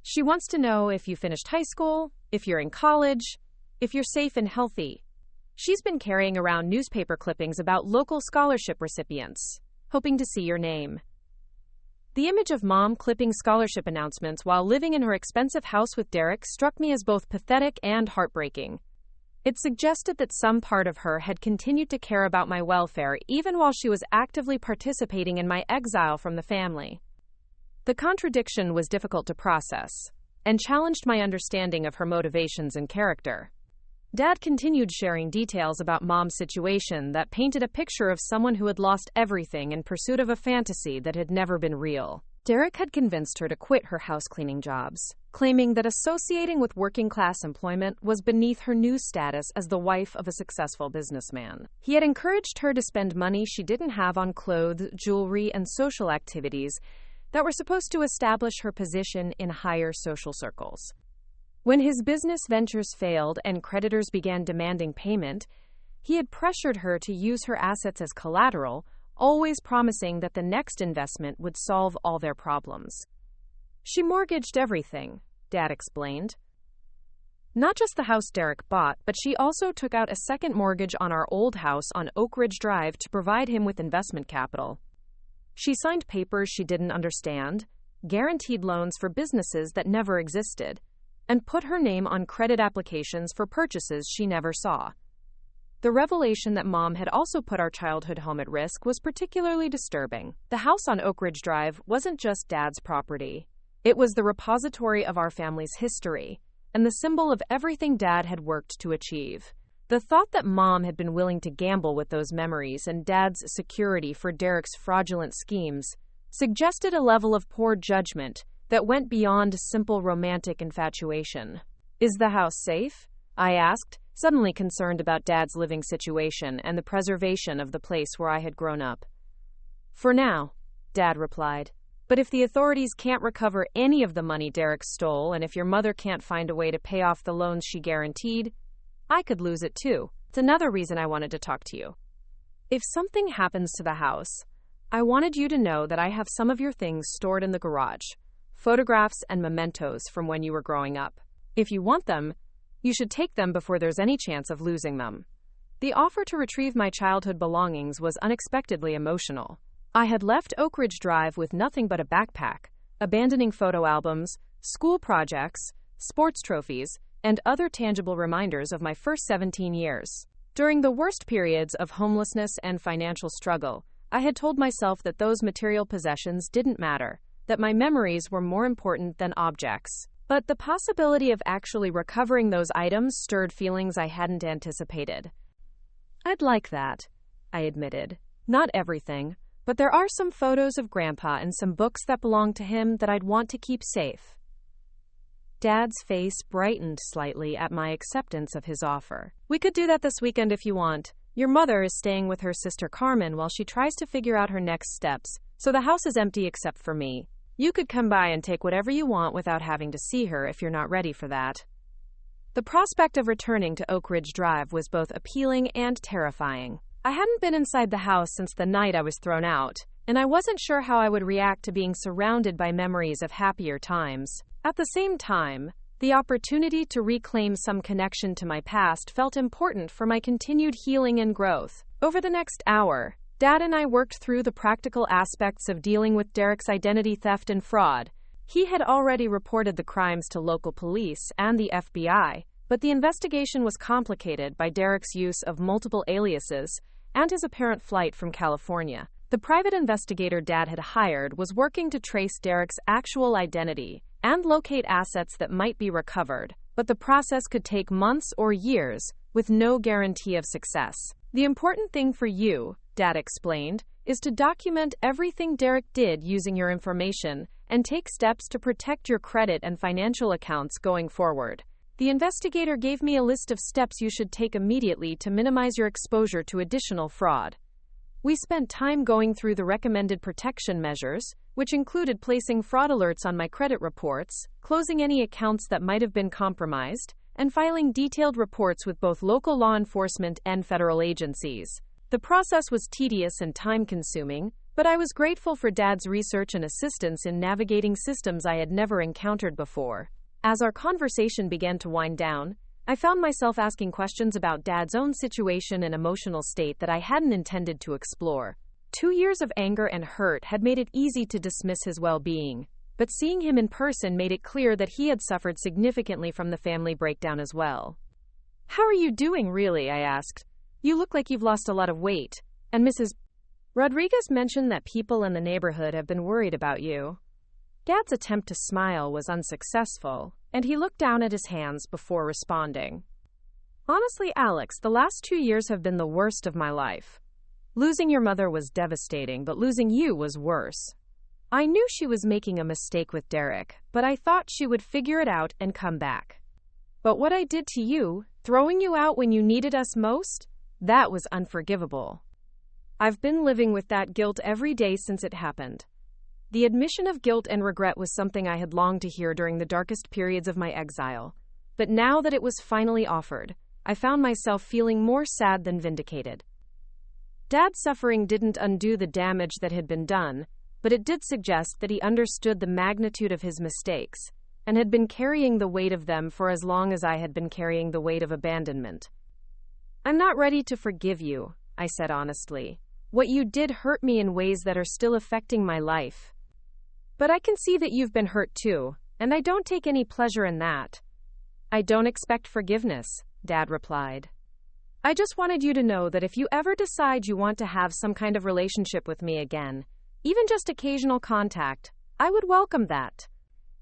She wants to know if you finished high school, if you're in college, if you're safe and healthy. She's been carrying around newspaper clippings about local scholarship recipients, hoping to see your name. The image of Mom clipping scholarship announcements while living in her expensive house with Derek struck me as both pathetic and heartbreaking. It suggested that some part of her had continued to care about my welfare even while she was actively participating in my exile from the family. The contradiction was difficult to process and challenged my understanding of her motivations and character. Dad continued sharing details about Mom's situation that painted a picture of someone who had lost everything in pursuit of a fantasy that had never been real. Derek had convinced her to quit her house-cleaning jobs, claiming that associating with working-class employment was beneath her new status as the wife of a successful businessman. He had encouraged her to spend money she didn't have on clothes, jewelry, and social activities that were supposed to establish her position in higher social circles. When his business ventures failed and creditors began demanding payment, he had pressured her to use her assets as collateral, always promising that the next investment would solve all their problems. She mortgaged everything, Dad explained. Not just the house Derek bought, but she also took out a second mortgage on our old house on Oak Ridge Drive to provide him with investment capital. She signed papers she didn't understand, guaranteed loans for businesses that never existed, and put her name on credit applications for purchases she never saw. The revelation that Mom had also put our childhood home at risk was particularly disturbing. The house on Oak Ridge Drive wasn't just Dad's property. It was the repository of our family's history, and the symbol of everything Dad had worked to achieve. The thought that Mom had been willing to gamble with those memories and Dad's security for Derek's fraudulent schemes suggested a level of poor judgment that went beyond simple romantic infatuation. Is the house safe? I asked, suddenly concerned about Dad's living situation and the preservation of the place where I had grown up. For now, Dad replied. But if the authorities can't recover any of the money Derek stole, and if your mother can't find a way to pay off the loans she guaranteed, I could lose it too. It's another reason I wanted to talk to you. If something happens to the house, I wanted you to know that I have some of your things stored in the garage. Photographs and mementos from when you were growing up. If you want them, you should take them before there's any chance of losing them. The offer to retrieve my childhood belongings was unexpectedly emotional. I had left Oak Ridge Drive with nothing but a backpack, abandoning photo albums, school projects, sports trophies, and other tangible reminders of my first 17 years. During the worst periods of homelessness and financial struggle, I had told myself that those material possessions didn't matter, that my memories were more important than objects. But the possibility of actually recovering those items stirred feelings I hadn't anticipated. I'd like that, I admitted. Not everything, but there are some photos of Grandpa and some books that belong to him that I'd want to keep safe. Dad's face brightened slightly at my acceptance of his offer. We could do that this weekend if you want. Your mother is staying with her sister Carmen while she tries to figure out her next steps, so the house is empty except for me. You could come by and take whatever you want without having to see her if you're not ready for that. The prospect of returning to Oak Ridge Drive was both appealing and terrifying. I hadn't been inside the house since the night I was thrown out, and I wasn't sure how I would react to being surrounded by memories of happier times. At the same time, the opportunity to reclaim some connection to my past felt important for my continued healing and growth. Over the next hour, Dad and I worked through the practical aspects of dealing with Derek's identity theft and fraud. He had already reported the crimes to local police and the FBI, but the investigation was complicated by Derek's use of multiple aliases and his apparent flight from California. The private investigator Dad had hired was working to trace Derek's actual identity and locate assets that might be recovered, but the process could take months or years, with no guarantee of success. The important thing for you, Dad explained, is to document everything Derek did using your information and take steps to protect your credit and financial accounts going forward. The investigator gave me a list of steps you should take immediately to minimize your exposure to additional fraud. We spent time going through the recommended protection measures, which included placing fraud alerts on my credit reports, closing any accounts that might have been compromised, and filing detailed reports with both local law enforcement and federal agencies. The process was tedious and time-consuming, but I was grateful for Dad's research and assistance in navigating systems I had never encountered before. As our conversation began to wind down, I found myself asking questions about Dad's own situation and emotional state that I hadn't intended to explore. 2 years of anger and hurt had made it easy to dismiss his well-being, but seeing him in person made it clear that he had suffered significantly from the family breakdown as well. "How are you doing, really?" I asked. "You look like you've lost a lot of weight, and Mrs. Rodriguez mentioned that people in the neighborhood have been worried about you." Dad's attempt to smile was unsuccessful, and he looked down at his hands before responding. "Honestly, Alex, the last 2 years have been the worst of my life. Losing your mother was devastating, but losing you was worse. I knew she was making a mistake with Derek, but I thought she would figure it out and come back. But what I did to you, throwing you out when you needed us most, that was unforgivable. I've been living with that guilt every day since it happened." The admission of guilt and regret was something I had longed to hear during the darkest periods of my exile, but now that it was finally offered, I found myself feeling more sad than vindicated. Dad's suffering didn't undo the damage that had been done, but it did suggest that he understood the magnitude of his mistakes, and had been carrying the weight of them for as long as I had been carrying the weight of abandonment. "I'm not ready to forgive you," I said honestly. "What you did hurt me in ways that are still affecting my life. But I can see that you've been hurt too, and I don't take any pleasure in that." "I don't expect forgiveness," Dad replied. "I just wanted you to know that if you ever decide you want to have some kind of relationship with me again, even just occasional contact, I would welcome that.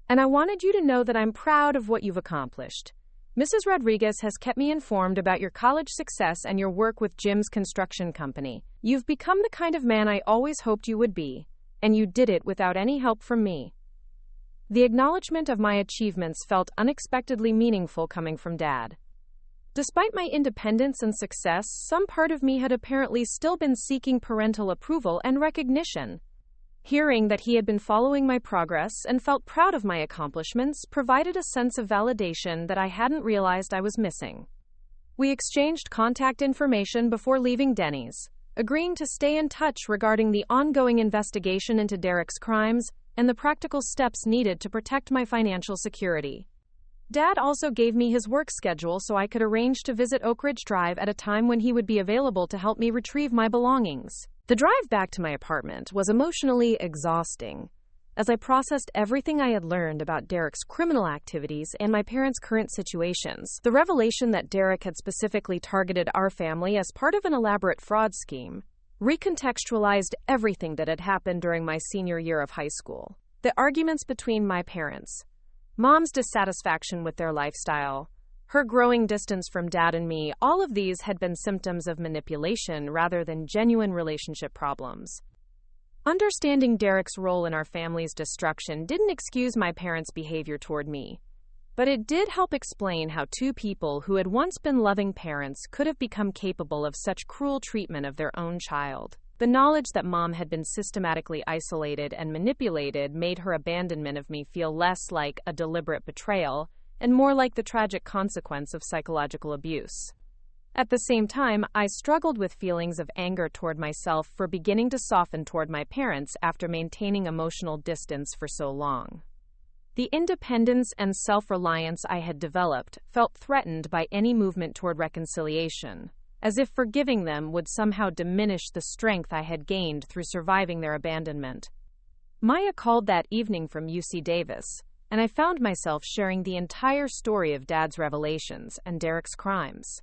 And I wanted you to know that I'm proud of what you've accomplished. Mrs. Rodriguez has kept me informed about your college success and your work with Jim's construction company. You've become the kind of man I always hoped you would be, and you did it without any help from me." The acknowledgement of my achievements felt unexpectedly meaningful coming from Dad. Despite my independence and success, some part of me had apparently still been seeking parental approval and recognition. Hearing that he had been following my progress and felt proud of my accomplishments provided a sense of validation that I hadn't realized I was missing. We exchanged contact information before leaving Denny's, agreeing to stay in touch regarding the ongoing investigation into Derek's crimes and the practical steps needed to protect my financial security. Dad also gave me his work schedule so I could arrange to visit Oak Ridge Drive at a time when he would be available to help me retrieve my belongings. The drive back to my apartment was emotionally exhausting. As I processed everything I had learned about Derek's criminal activities and my parents' current situations, the revelation that Derek had specifically targeted our family as part of an elaborate fraud scheme recontextualized everything that had happened during my senior year of high school. The arguments between my parents, Mom's dissatisfaction with their lifestyle, her growing distance from Dad and me, all of these had been symptoms of manipulation rather than genuine relationship problems. Understanding Derek's role in our family's destruction didn't excuse my parents' behavior toward me, but it did help explain how two people who had once been loving parents could have become capable of such cruel treatment of their own child. The knowledge that Mom had been systematically isolated and manipulated made her abandonment of me feel less like a deliberate betrayal and more like the tragic consequence of psychological abuse. At the same time, I struggled with feelings of anger toward myself for beginning to soften toward my parents after maintaining emotional distance for so long. The independence and self-reliance I had developed felt threatened by any movement toward reconciliation, as if forgiving them would somehow diminish the strength I had gained through surviving their abandonment. Maya called that evening from UC Davis, and I found myself sharing the entire story of Dad's revelations and Derek's crimes.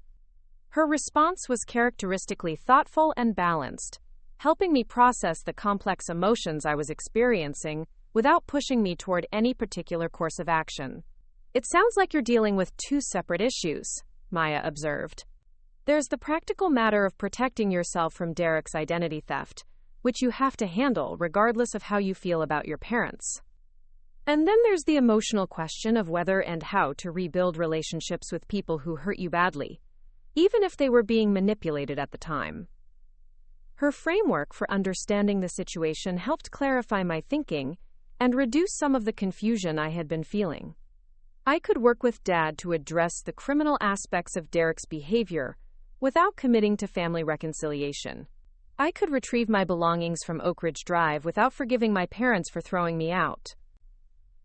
Her response was characteristically thoughtful and balanced, helping me process the complex emotions I was experiencing without pushing me toward any particular course of action. "It sounds like you're dealing with two separate issues," Maya observed. "There's the practical matter of protecting yourself from Derek's identity theft, which you have to handle regardless of how you feel about your parents. And then there's the emotional question of whether and how to rebuild relationships with people who hurt you badly, even if they were being manipulated at the time." Her framework for understanding the situation helped clarify my thinking and reduce some of the confusion I had been feeling. I could work with Dad to address the criminal aspects of Derek's behavior without committing to family reconciliation. I could retrieve my belongings from Oak Ridge Drive without forgiving my parents for throwing me out.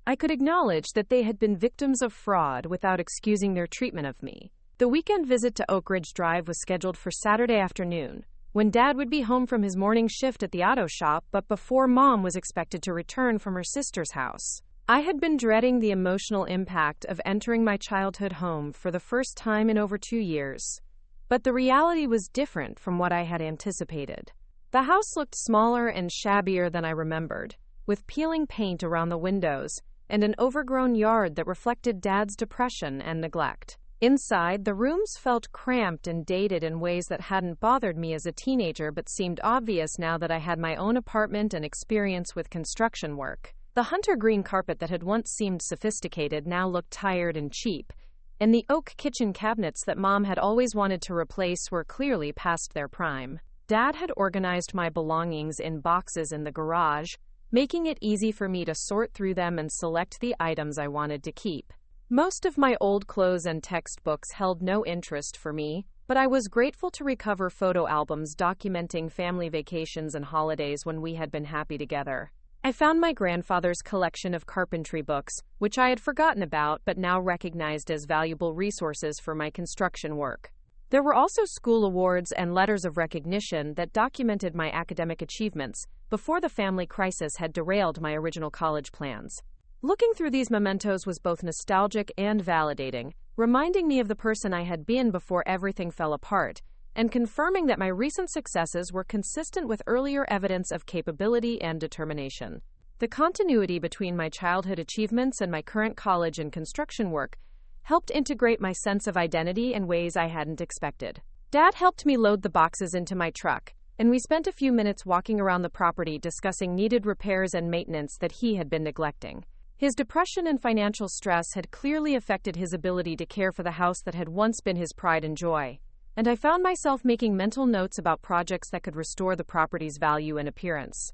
I could acknowledge that they had been victims of fraud without excusing their treatment of me. The weekend visit to Oak Ridge Drive was scheduled for Saturday afternoon, when Dad would be home from his morning shift at the auto shop, but before Mom was expected to return from her sister's house. I had been dreading the emotional impact of entering my childhood home for the first time in over 2 years. But the reality was different from what I had anticipated. The house looked smaller and shabbier than I remembered, with peeling paint around the windows and an overgrown yard that reflected Dad's depression and neglect. Inside, the rooms felt cramped and dated in ways that hadn't bothered me as a teenager but seemed obvious now that I had my own apartment and experience with construction work. The hunter green carpet that had once seemed sophisticated now looked tired and cheap, and the oak kitchen cabinets that Mom had always wanted to replace were clearly past their prime. Dad had organized my belongings in boxes in the garage, making it easy for me to sort through them and select the items I wanted to keep. Most of my old clothes and textbooks held no interest for me, but I was grateful to recover photo albums documenting family vacations and holidays when we had been happy together. I found my grandfather's collection of carpentry books, which I had forgotten about but now recognized as valuable resources for my construction work. There were also school awards and letters of recognition that documented my academic achievements before the family crisis had derailed my original college plans. Looking through these mementos was both nostalgic and validating, reminding me of the person I had been before everything fell apart, and confirming that my recent successes were consistent with earlier evidence of capability and determination. The continuity between my childhood achievements and my current college and construction work helped integrate my sense of identity in ways I hadn't expected. Dad helped me load the boxes into my truck, and we spent a few minutes walking around the property discussing needed repairs and maintenance that he had been neglecting. His depression and financial stress had clearly affected his ability to care for the house that had once been his pride and joy, and I found myself making mental notes about projects that could restore the property's value and appearance.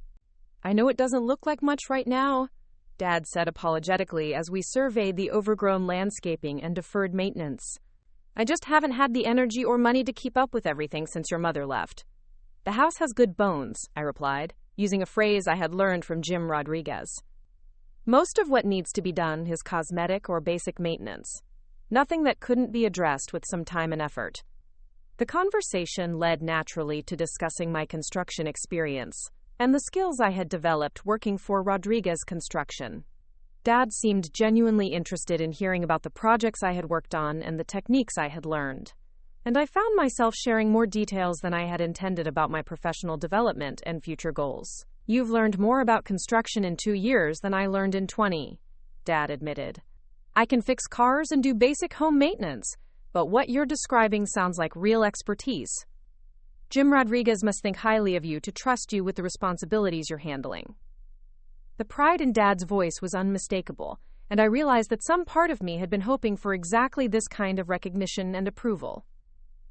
"I know it doesn't look like much right now," Dad said apologetically as we surveyed the overgrown landscaping and deferred maintenance. "I just haven't had the energy or money to keep up with everything since your mother left." "The house has good bones," I replied, using a phrase I had learned from Jim Rodriguez. "Most of what needs to be done is cosmetic or basic maintenance. Nothing that couldn't be addressed with some time and effort." The conversation led naturally to discussing my construction experience and the skills I had developed working for Rodriguez Construction. Dad seemed genuinely interested in hearing about the projects I had worked on and the techniques I had learned, and I found myself sharing more details than I had intended about my professional development and future goals. "You've learned more about construction in 2 years than I learned in 20, Dad admitted. "I can fix cars and do basic home maintenance, but what you're describing sounds like real expertise. Jim Rodriguez must think highly of you to trust you with the responsibilities you're handling." The pride in Dad's voice was unmistakable, and I realized that some part of me had been hoping for exactly this kind of recognition and approval.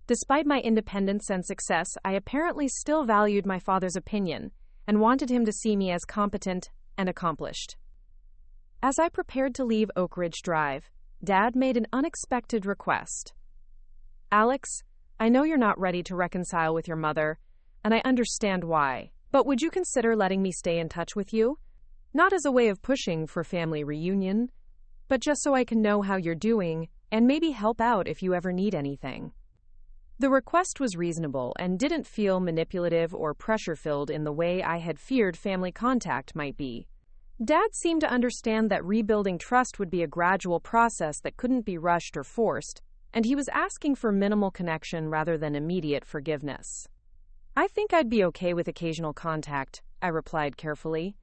Despite my independence and success, I apparently still valued my father's opinion and wanted him to see me as competent and accomplished. As I prepared to leave Oak Ridge Drive, Dad made an unexpected request. "Alex, I know you're not ready to reconcile with your mother, and I understand why, but would you consider letting me stay in touch with you? Not as a way of pushing for family reunion, but just so I can know how you're doing and maybe help out if you ever need anything." The request was reasonable and didn't feel manipulative or pressure-filled in the way I had feared family contact might be. Dad seemed to understand that rebuilding trust would be a gradual process that couldn't be rushed or forced, and he was asking for minimal connection rather than immediate forgiveness. "I think I'd be okay with occasional contact," I replied carefully.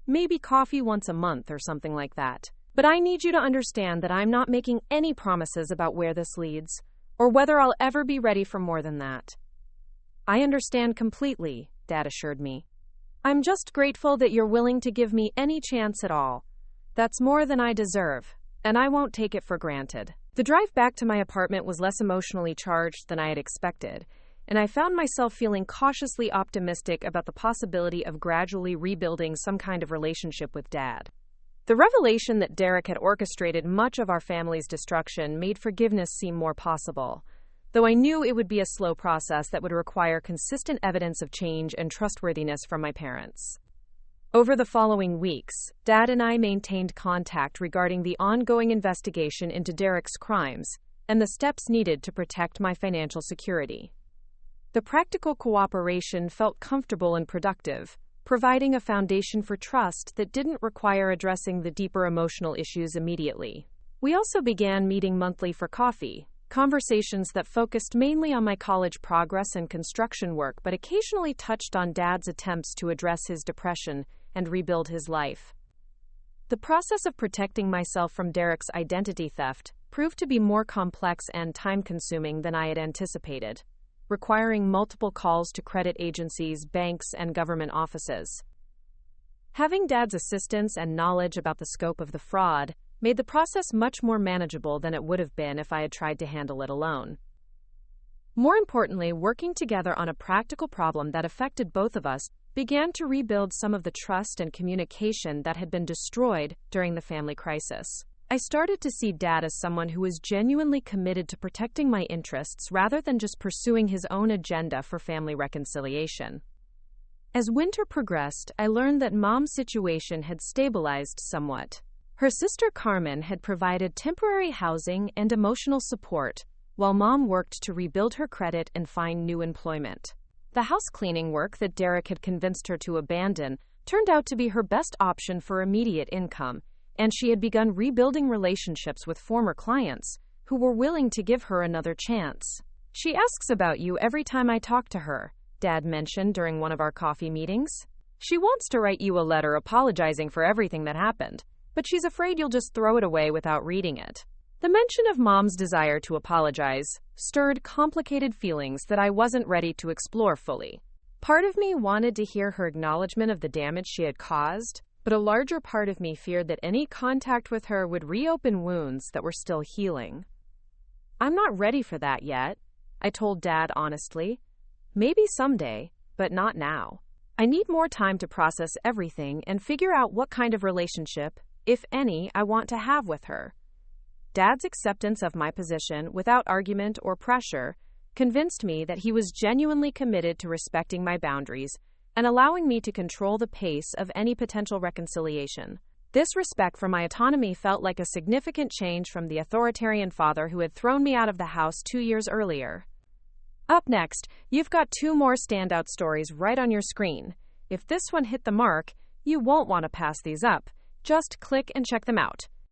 "Maybe coffee once a month or something like that. But I need you to understand that I'm not making any promises about where this leads, or whether I'll ever be ready for more than that." "I understand completely," Dad assured me. "I'm just grateful that you're willing to give me any chance at all. That's more than I deserve, and I won't take it for granted." The drive back to my apartment was less emotionally charged than I had expected, and I found myself feeling cautiously optimistic about the possibility of gradually rebuilding some kind of relationship with Dad. The revelation that Derek had orchestrated much of our family's destruction made forgiveness seem more possible, though I knew it would be a slow process that would require consistent evidence of change and trustworthiness from my parents. Over the following weeks, Dad and I maintained contact regarding the ongoing investigation into Derek's crimes and the steps needed to protect my financial security. The practical cooperation felt comfortable and productive, providing a foundation for trust that didn't require addressing the deeper emotional issues immediately. We also began meeting monthly for coffee, conversations that focused mainly on my college progress and construction work but occasionally touched on Dad's attempts to address his depression and rebuild his life. The process of protecting myself from Derek's identity theft proved to be more complex and time-consuming than I had anticipated, requiring multiple calls to credit agencies, banks, and government offices. Having Dad's assistance and knowledge about the scope of the fraud made the process much more manageable than it would have been if I had tried to handle it alone. More importantly, working together on a practical problem that affected both of us began to rebuild some of the trust and communication that had been destroyed during the family crisis. I started to see Dad as someone who was genuinely committed to protecting my interests rather than just pursuing his own agenda for family reconciliation. As winter progressed, I learned that Mom's situation had stabilized somewhat. Her sister Carmen had provided temporary housing and emotional support, while Mom worked to rebuild her credit and find new employment. The house cleaning work that Derek had convinced her to abandon turned out to be her best option for immediate income, and she had begun rebuilding relationships with former clients who were willing to give her another chance. "She asks about you every time I talk to her," Dad mentioned during one of our coffee meetings. "She wants to write you a letter apologizing for everything that happened, but she's afraid you'll just throw it away without reading it." The mention of Mom's desire to apologize stirred complicated feelings that I wasn't ready to explore fully. Part of me wanted to hear her acknowledgement of the damage she had caused, but a larger part of me feared that any contact with her would reopen wounds that were still healing. "I'm not ready for that yet," I told Dad honestly. "Maybe someday, but not now. I need more time to process everything and figure out what kind of relationship, if any, I want to have with her." Dad's acceptance of my position, without argument or pressure, convinced me that he was genuinely committed to respecting my boundaries and allowing me to control the pace of any potential reconciliation. This respect for my autonomy felt like a significant change from the authoritarian father who had thrown me out of the house 2 years earlier. Up next, you've got 2 more standout stories right on your screen. If this one hit the mark, you won't want to pass these up. Just click and check them out.